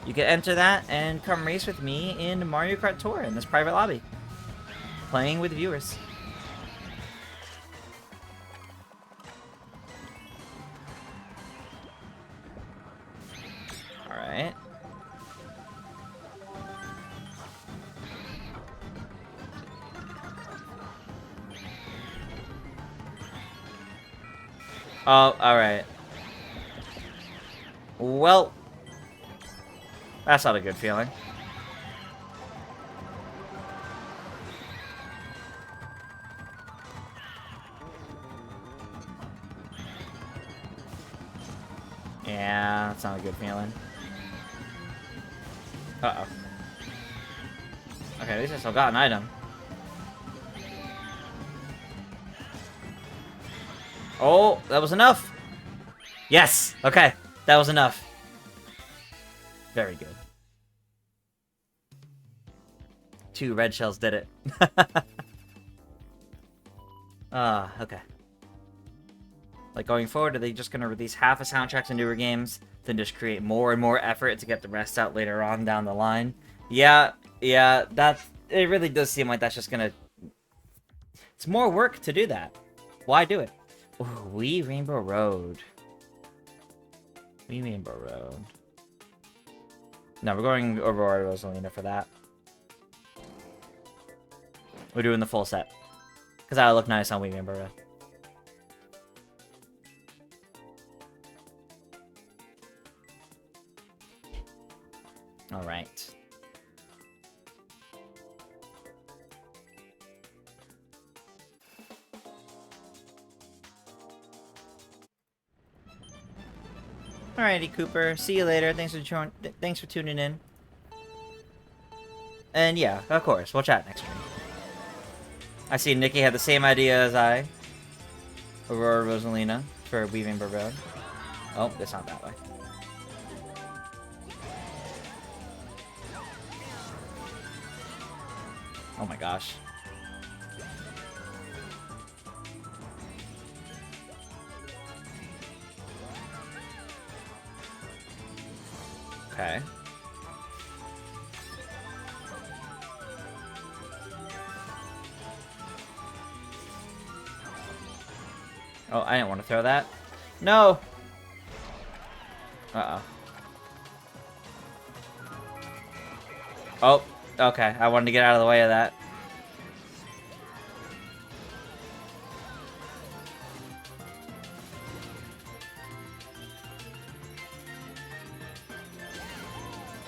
You can enter that and come race with me in Mario Kart Tour in this private lobby. Playing with viewers. Alright. Oh, alright. Well, that's not a good feeling. Yeah, that's not a good feeling. Uh-oh. Okay, at least I still got an item. Oh, that was enough! Yes! Okay, that was enough. Very good. 2 red shells did it. Okay. Like, going forward, are they just gonna release half a soundtracks in newer games, then just create more and more effort to get the rest out later on down the line? Yeah, it really does seem like that's just gonna... It's more work to do that. Why do it? Ooh, Wii Rainbow Road. Wii Rainbow Road. No, we're going over Rosalina for that. We're doing the full set. Because that'll look nice on Wii Rainbow Road. Alright. Alrighty, Cooper. See you later. Thanks for tuning in. And yeah, of course, we'll chat next stream. I see Nikki had the same idea as I. Aurora Rosalina for Weaving Barbode. Oh, it's not that way. Oh my gosh. Okay. Oh, I didn't want to throw that. No! Uh-oh. Oh, okay. I wanted to get out of the way of that.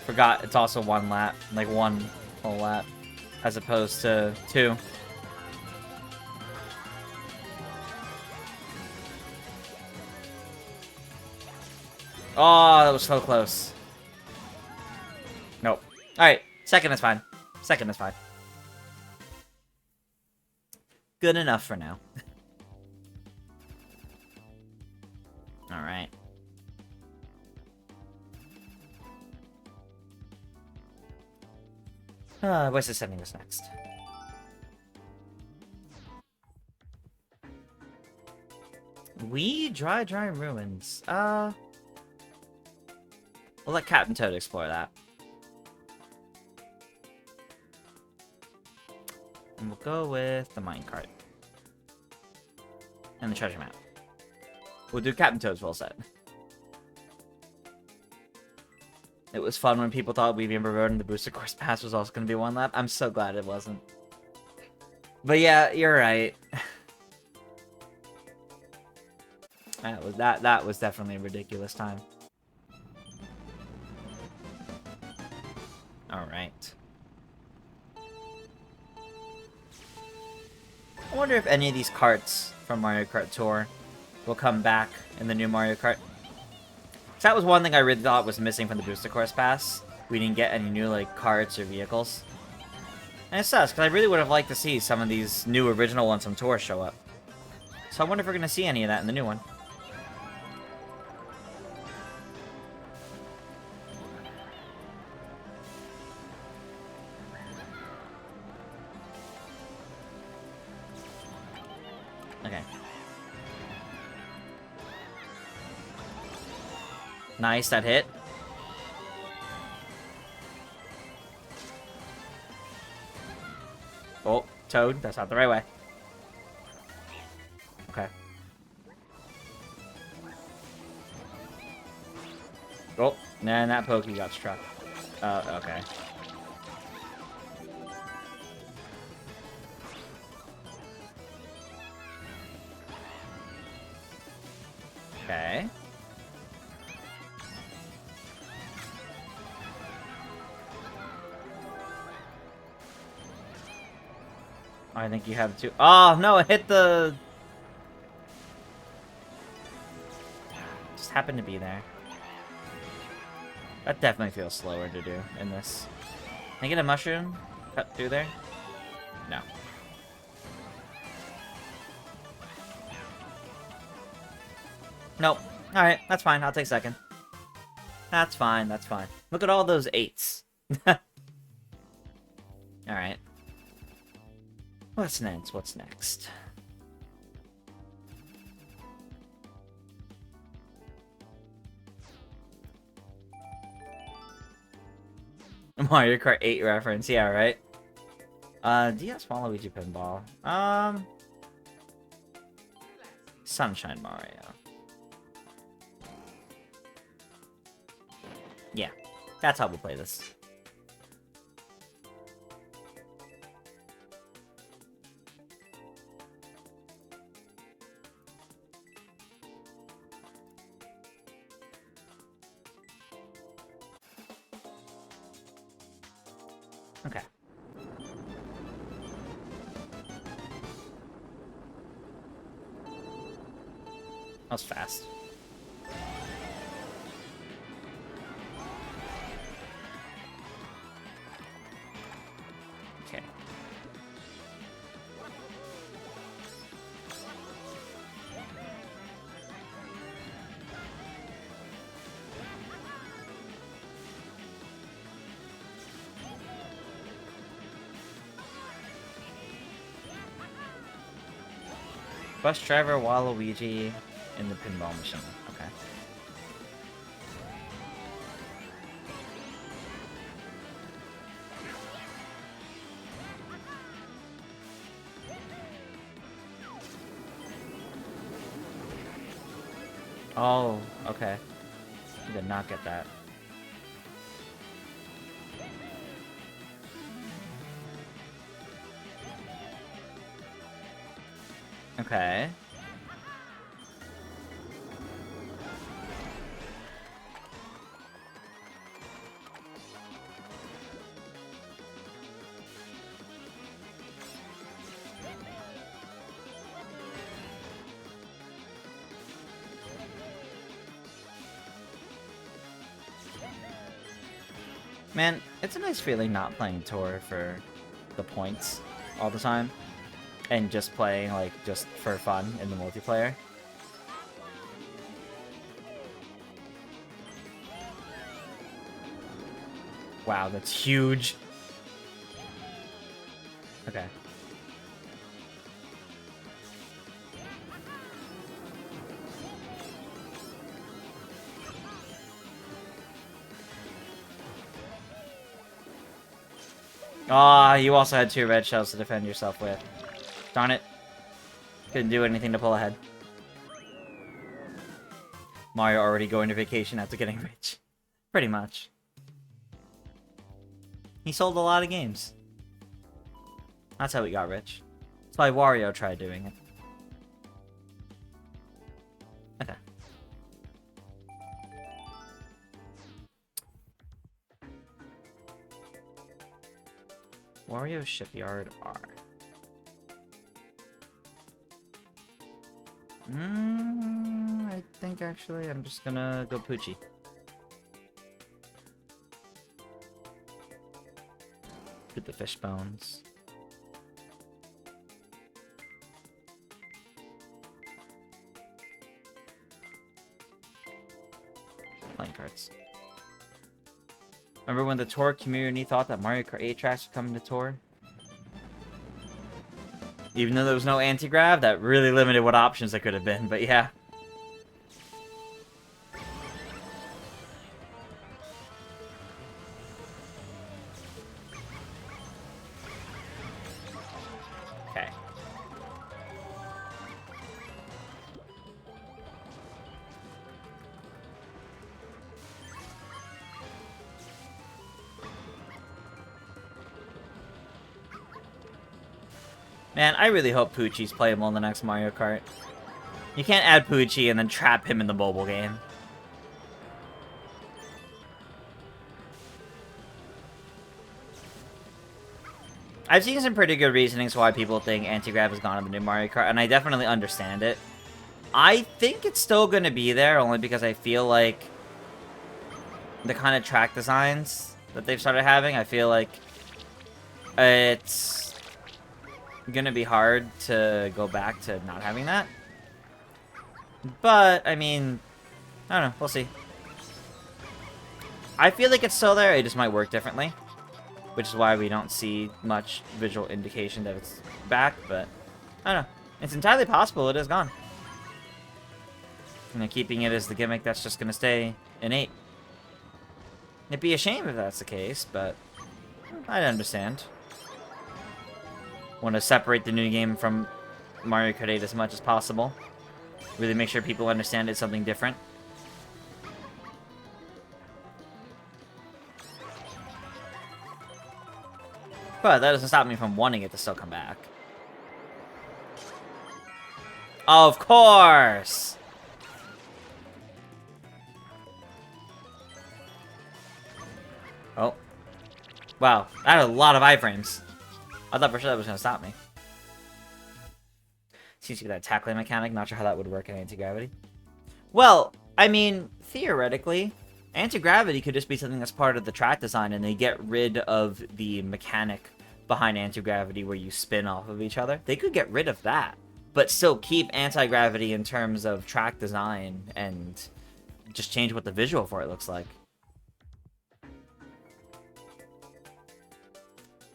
Forgot it's also one lap. Like one whole lap. As opposed to 2. Oh, that was so close. Nope. Alright, second is fine. Second is fine. Good enough for now. Alright. What's the sending us next? Dry Ruins. We'll let Captain Toad explore that. And we'll go with the minecart. And the treasure map. We'll do Captain Toad's full set. It was fun when people thought Weaving Barbode and the Booster Course Pass was also going to be one lap. I'm so glad it wasn't. But yeah, you're right. That was definitely a ridiculous time. Alright. I wonder if any of these carts from Mario Kart Tour will come back in the new Mario Kart. So that was one thing I really thought was missing from the Booster Course Pass. We didn't get any new, like, carts or vehicles. And it sucks, because I really would have liked to see some of these new original ones from Tour show up. So I wonder if we're going to see any of that in the new one. Okay. Nice, that hit. Oh, Toad, that's not the right way. Okay. Oh, and that Pokey got struck. Okay. Okay. I think you have to. Oh, no, it hit the... Just happened to be there. That definitely feels slower to do in this. Can I get a mushroom cut through there? No. Nope. Alright, that's fine. I'll take second. That's fine, that's fine. Look at all those 8s. Alright. What's next? What's next? Mario Kart 8 reference, yeah, right? DS Waluigi Pinball. Sunshine Mario. Yeah, that's how we'll play this. Okay. That was fast. Bus driver Waluigi in the pinball machine. Okay. Oh, okay. I did not get that. Okay. Man, it's a nice feeling not playing Tour for the points all the time. And just playing, like, just for fun in the multiplayer. Wow, that's huge. Okay. Ah, you also had 2 red shells to defend yourself with. Darn it. Couldn't do anything to pull ahead. Mario already going to vacation after getting rich. Pretty much. He sold a lot of games. That's how he got rich. That's why Wario tried doing it. Okay. Wario Shipyard R. I think actually I'm just gonna go Poochie. Get the fish bones. Playing cards. Remember when the Tour community thought that Mario Kart 8 tracks would come to Tour? Even though there was no anti-grav, that really limited what options there could have been, but yeah. Okay. Man, I really hope Poochie's playable in the next Mario Kart. You can't add Poochie and then trap him in the mobile game. I've seen some pretty good reasonings why people think anti-grav is gone in the new Mario Kart, and I definitely understand it. I think it's still going to be there, only because I feel like the kind of track designs that they've started having, I feel like it's gonna be hard to go back to not having that. But, I mean, I don't know, we'll see. I feel like it's still there, it just might work differently. Which is why we don't see much visual indication that it's back, but I don't know. It's entirely possible it is gone. And keeping it as the gimmick that's just gonna stay in 8. It'd be a shame if that's the case, but I'd understand. Want to separate the new game from Mario Kart 8 as much as possible. Really make sure people understand it's something different. But that doesn't stop me from wanting it to still come back. Of course! Oh. Wow, that had a lot of iframes. I thought for sure that was going to stop me. Seems to be that tackling mechanic. Not sure how that would work in anti-gravity. Well, I mean, theoretically, anti-gravity could just be something that's part of the track design, and they get rid of the mechanic behind anti-gravity where you spin off of each other. They could get rid of that, but still keep anti-gravity in terms of track design and just change what the visual for it looks like.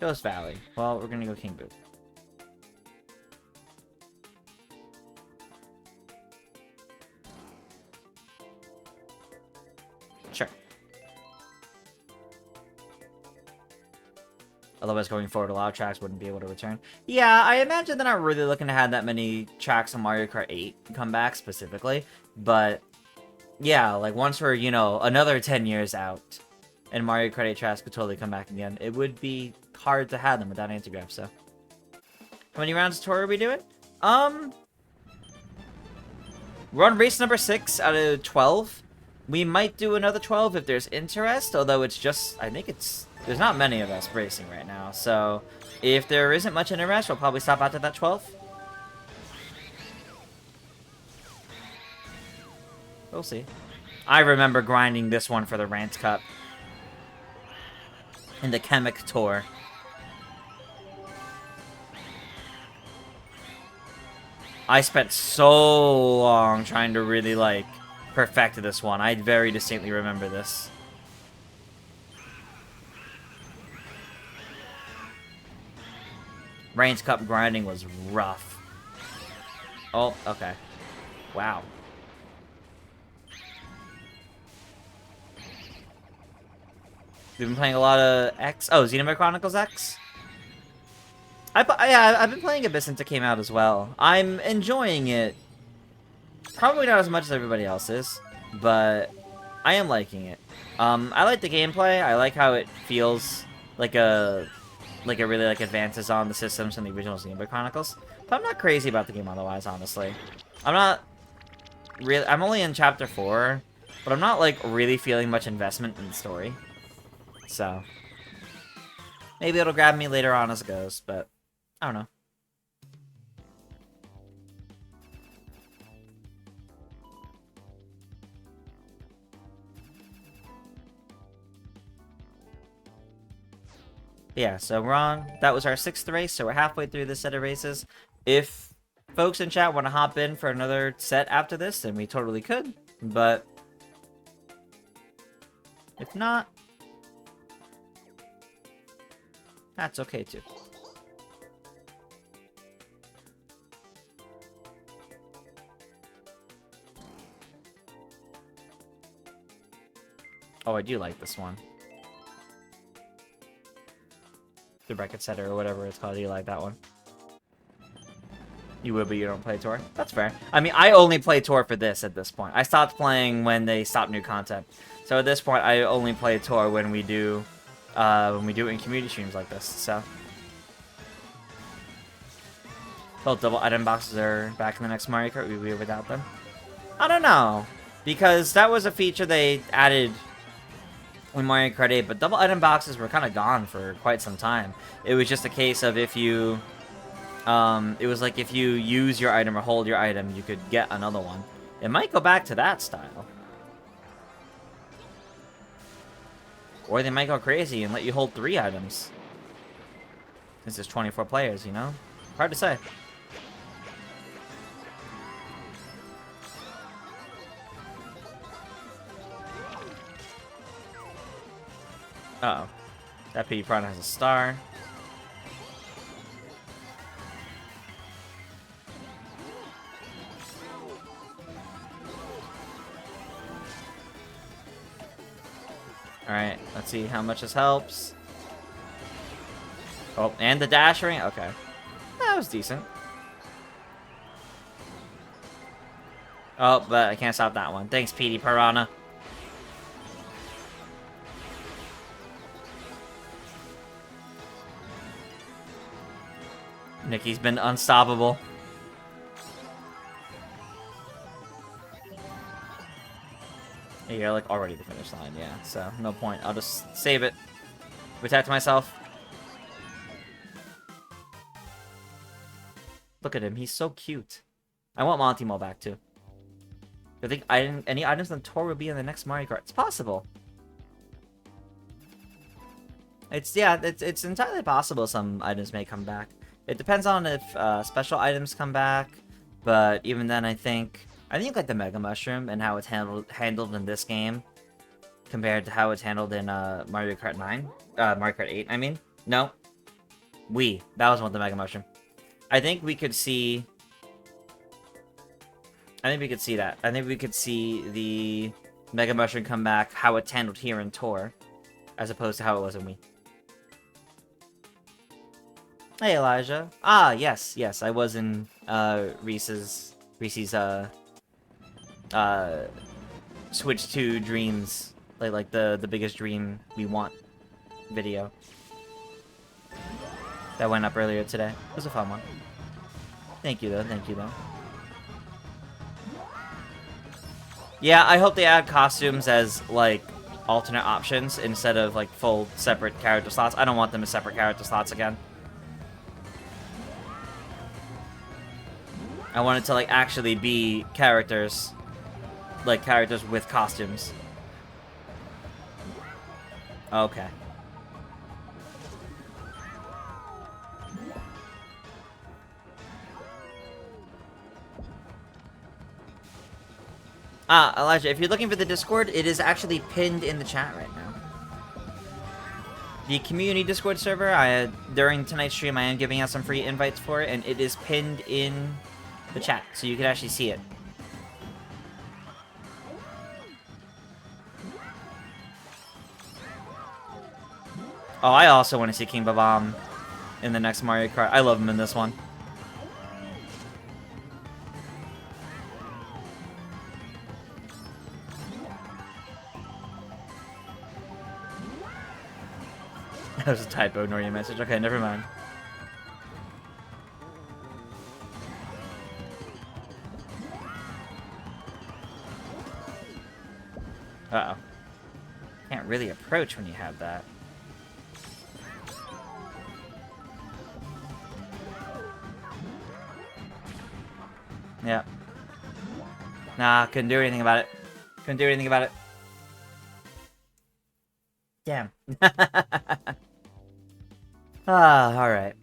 Ghost Valley. Well, we're gonna go King Boo. Otherwise, going forward, a lot of tracks wouldn't be able to return. Yeah, I imagine they're not really looking to have that many tracks on Mario Kart 8 come back specifically. But, yeah, like, once we're, you know, another 10 years out, and Mario Kart 8 tracks could totally come back again, it would be hard to have them without anti-grav, so. How many rounds of tour are we doing? We're on race number 6 out of 12. We might do another 12 if there's interest, although it's just, I think there's not many of us racing right now, so if there isn't much interest, we'll probably stop after that 12. We'll see. I remember grinding this one for the Rant Cup in the Chemic Tour. I spent so long trying to really, like, perfect this one. I very distinctly remember this. Rant Cup grinding was rough. Oh, okay. Wow. We've been playing a lot of X. Oh, Xenoblade Chronicles X? Yeah, I've been playing a bit since it came out as well. I'm enjoying it. Probably not as much as everybody else is, but I am liking it. I like the gameplay. I like how it feels like it really like advances on the systems from the original Xenoblade Chronicles. But I'm not crazy about the game otherwise, honestly. I'm only in chapter 4, but I'm not like really feeling much investment in the story. So maybe it'll grab me later on as it goes, but I don't know. Yeah, so that was our 6th race, so we're halfway through this set of races. If folks in chat want to hop in for another set after this, then we totally could, but if not, that's okay too. Oh, I do like this one. The bracket setter or whatever it's called. You like that one? You would, but you don't play Tour? That's fair. I mean, I only play Tour for this at this point. I stopped playing when they stopped new content. So at this point, I only play Tour when we do it in community streams like this, so. Both double item boxes are back in the next Mario Kart. We'll be without them. I don't know. Because that was a feature they added in Mario Kart 8, but double item boxes were kind of gone for quite some time. It was just a case of if you... it was like if you use your item or hold your item, you could get another one. It might go back to that style. Or they might go crazy and let you hold 3 items. Since there's 24 players, you know? Hard to say. Uh-oh. That Petey Piranha has a star. Alright, let's see how much this helps. Oh, and the dash ring? Okay. That was decent. Oh, but I can't stop that one. Thanks, Petey Piranha. Nikki's been unstoppable. You're like already the finish line, yeah. So no point. I'll just save it. Protect myself. Look at him. He's so cute. I want Monty Mole back too. I think any items on the tour will be in the next Mario Kart. It's possible. It's entirely possible some items may come back. It depends on if special items come back, but even then, I think like the Mega Mushroom and how it's handled in this game compared to how it's handled in Mario Kart 8. I mean, no, that was one with the Mega Mushroom. I think we could see. I think we could see that. I think we could see the Mega Mushroom come back, how it's handled here in Tour, as opposed to how it was in Wii. Hey, Elijah. Ah, yes, yes, I was in, Reese's, uh, Switch 2 Dreams, like the biggest dream we want video. That went up earlier today. It was a fun one. Thank you, though, thank you, though. Yeah, I hope they add costumes as, like, alternate options instead of, like, full separate character slots. I don't want them as separate character slots again. I want it to, like, actually be characters. Like, characters with costumes. Okay. Ah, Elijah, if you're looking for the Discord, it is actually pinned in the chat right now. The community Discord server, during tonight's stream, I am giving out some free invites for it, and it is pinned in the chat, so you can actually see it. Oh, I also want to see King Babam in the next Mario Kart. I love him in this one. That was a typo, ignore your message. Okay, never mind. Uh-oh. Can't really approach when you have that. Yeah. Nah, couldn't do anything about it. Couldn't do anything about it. Damn. Ah, alright.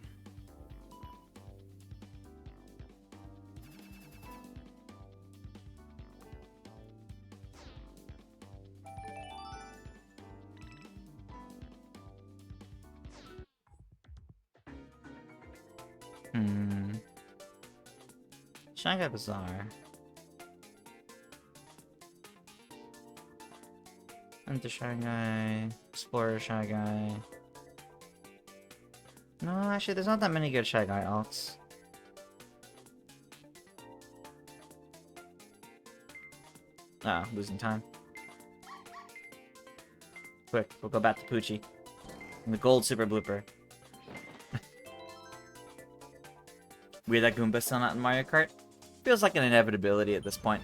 Shanghai Bazaar. Enter Shanghai. Explorer Shanghai. No, actually, there's not that many good Shy Guy alts. Ah, losing time. Quick, we'll go back to Poochie. And the gold super blooper. Weird that Goomba's still not in Mario Kart. Feels like an inevitability at this point.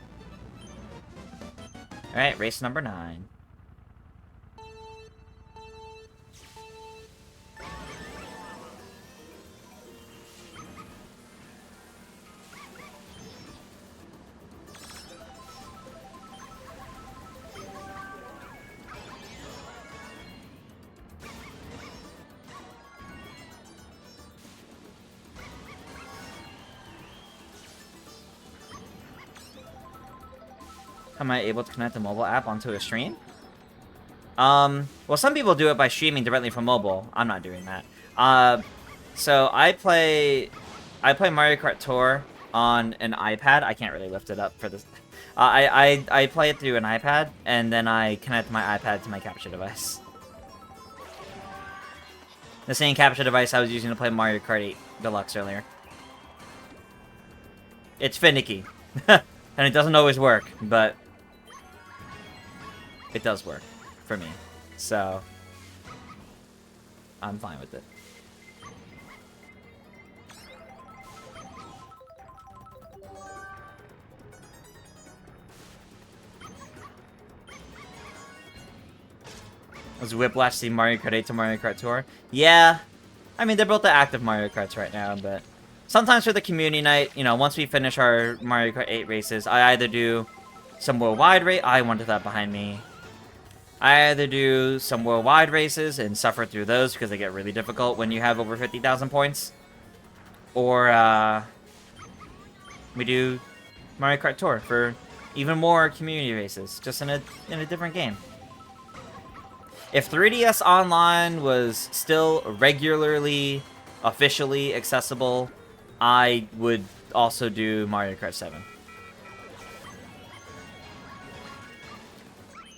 Alright, race number 9. Am I able to connect the mobile app onto a stream? Well, some people do it by streaming directly from mobile. I'm not doing that. So I play Mario Kart Tour on an iPad. I can't really lift it up for this. I play it through an iPad, and then I connect my iPad to my capture device. The same capture device I was using to play Mario Kart 8 Deluxe earlier. It's finicky. And it doesn't always work, but it does work for me. So I'm fine with it. Was Whiplash the Mario Kart 8 to Mario Kart Tour? Yeah. I mean, they're both the active Mario Karts right now, but sometimes for the community night, you know, once we finish our Mario Kart 8 races, I either do some worldwide race. I wanted that behind me. I either do some worldwide races and suffer through those because they get really difficult when you have over 50,000 points. Or, we do Mario Kart Tour for even more community races, just in a different game. If 3DS Online was still regularly, officially accessible, I would also do Mario Kart 7.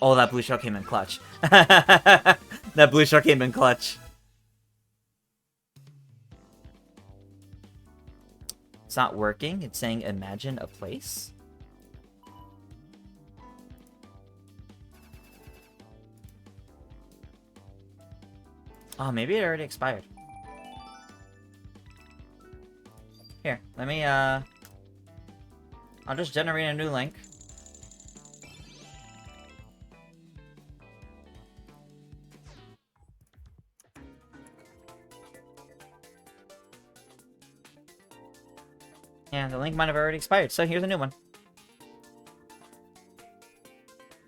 Oh, that blue shell came in clutch. That blue shell came in clutch. It's not working. It's saying imagine a place. Oh, maybe it already expired. Here, let me, I'll just generate a new link. Yeah, the link might have already expired, so here's a new one.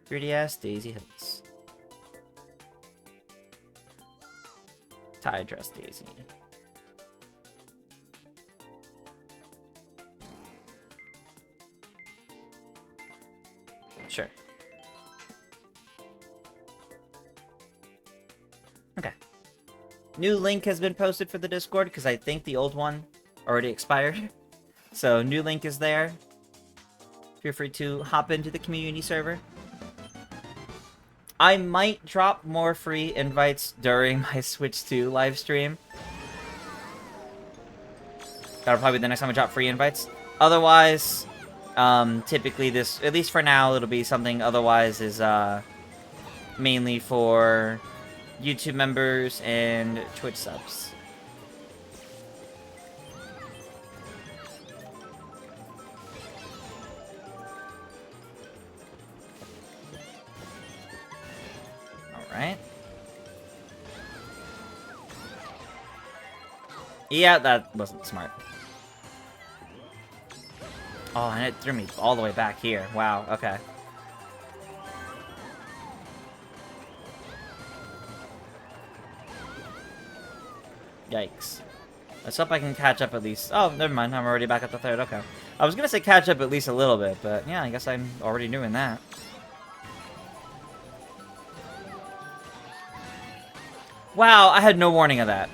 3DS Daisy Hills. Tie dress Daisy. Sure. Okay. New link has been posted for the Discord because I think the old one already expired. So, new link is there. Feel free to hop into the community server. I might drop more free invites during my Switch 2 live stream. That'll probably be the next time I drop free invites. Otherwise, typically this, at least for now, it'll be something otherwise is mainly for YouTube members and Twitch subs. Alright. Yeah, that wasn't smart. Oh, and it threw me all the way back here. Wow, okay. Yikes. Let's hope I can catch up at least. Oh, never mind. I'm already back at the third. Okay. I was gonna say catch up at least a little bit, but yeah, I guess I'm already doing that. Wow, I had no warning of that.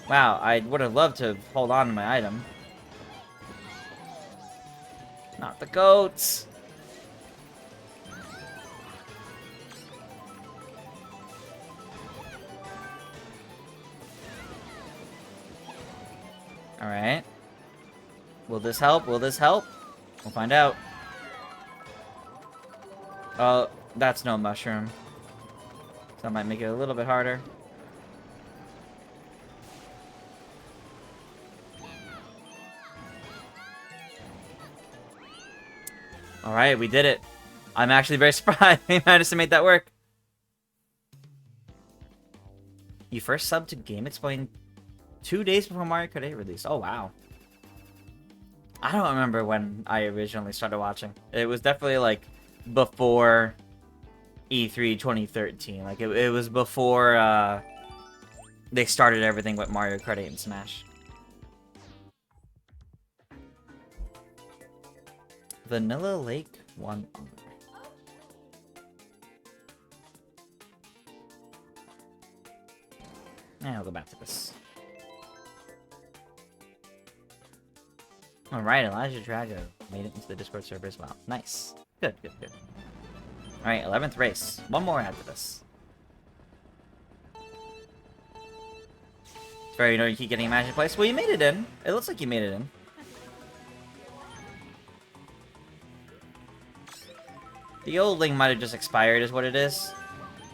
Wow, I would have loved to hold on to my item. Not the goats. Alright. Will this help? Will this help? We'll find out. Oh, that's no mushroom. So that might make it a little bit harder. Alright, we did it. I'm actually very surprised we managed to make that work. You first subbed to Game Explain 2 days before Mario Kart 8 release. Oh, wow. I don't remember when I originally started watching. It was definitely, like, before E3 2013. Like, it was before, they started everything with Mario Kart 8 and Smash. Vanilla Lake 1. Yeah, I'll go back to this. Alright, Elijah Drago made it into the Discord server as well. Nice. Good, good, good. Alright, 11th race. One more after this. It's very, you keep getting Imagine Place. Well, you made it in. It looks like you made it in. The old link might have just expired is what it is.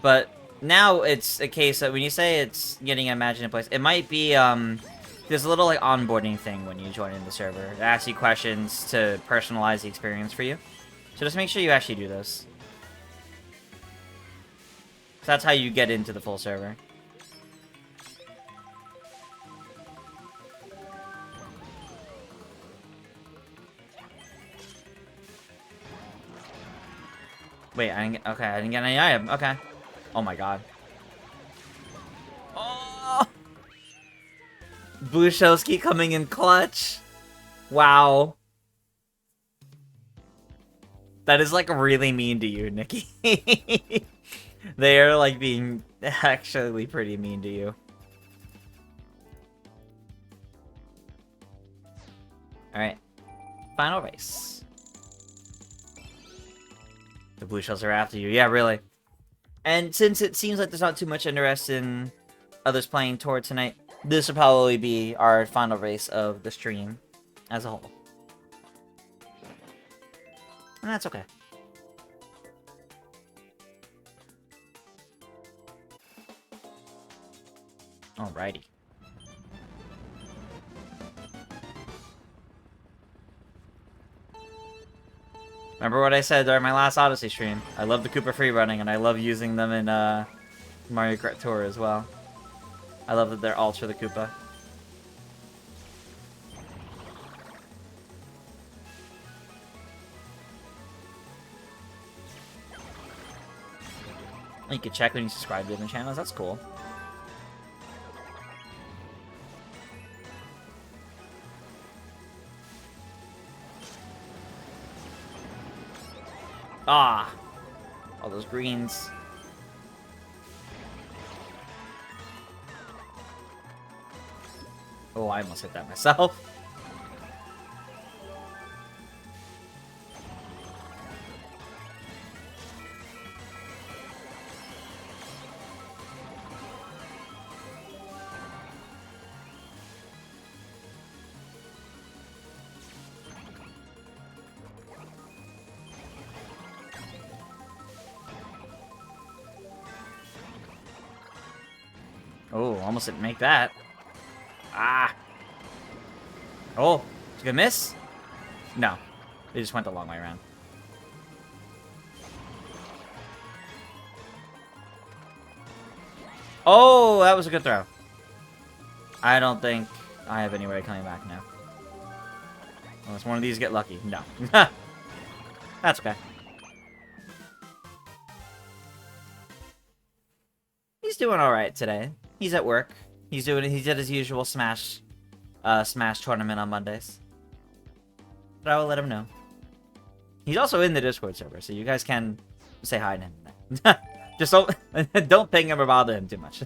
But now it's a case that when you say it's getting Imagine in Place, it might be, there's a little, like, onboarding thing when you join in the server. It asks you questions to personalize the experience for you. So just make sure you actually do this. So that's how you get into the full server. Wait, I didn't get, okay, I didn't get any item. Okay. Oh my god. Oh! Blushowski coming in clutch. Wow. That is, like, really mean to you, Nikki. They are, like, being actually pretty mean to you. Alright. Final race. The blue shells are after you. Yeah, really. And since it seems like there's not too much interest in others playing Tour tonight, this will probably be our final race of the stream as a whole. And that's okay. Alrighty. Remember what I said during my last Odyssey stream? I love the Koopa free running, and I love using them in Mario Kart Tour as well. I love that they're ults for the Koopa. You can check when you subscribe to different channels. That's cool. Ah! All those greens. Oh, I almost hit that myself. Oh, almost didn't make that. Ah! Oh, did you miss? No. They just went the long way around. Oh, that was a good throw. I don't think I have any way of coming back now. Unless one of these get lucky. No. That's okay. He's doing alright today. He's at work. He did his usual Smash tournament on Mondays. But I will let him know. He's also in the Discord server, so you guys can say hi to him. Just don't ping him or bother him too much.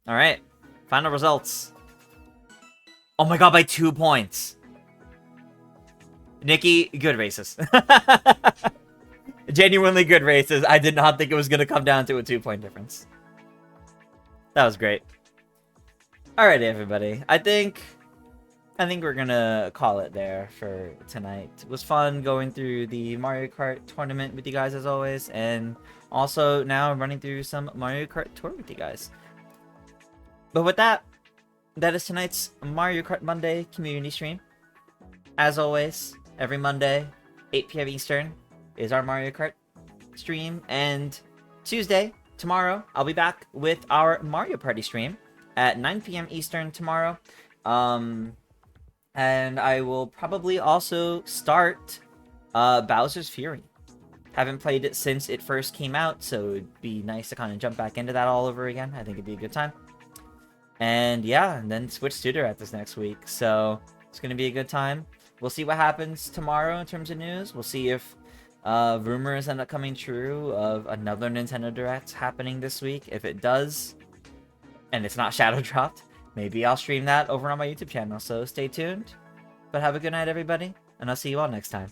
Alright. Final results. Oh my god, by 2 points. Nikki, good races. Genuinely good races. I did not think it was going to come down to a 2-point difference. That was great. Alright, everybody. I think we're gonna call it there for tonight. It was fun going through the Mario Kart tournament with you guys as always, and also now running through some Mario Kart Tour with you guys. But with that, that is tonight's Mario Kart Monday community stream. As always, every Monday, 8 p.m. Eastern, is our Mario Kart stream, and Tuesday, tomorrow, I'll be back with our Mario Party stream at 9 p.m. Eastern tomorrow. And I will probably also start Bowser's Fury. Haven't played it since it first came out, so it'd be nice to kind of jump back into that all over again. I think it'd be a good time. And yeah, and then switch tutor at this next week, so it's going to be a good time. We'll see what happens tomorrow in terms of news. We'll see if rumors end up coming true of another Nintendo Direct happening this week. If it does, and it's not shadow dropped, maybe I'll stream that over on my YouTube channel, so stay tuned. But have a good night, everybody, and I'll see you all next time.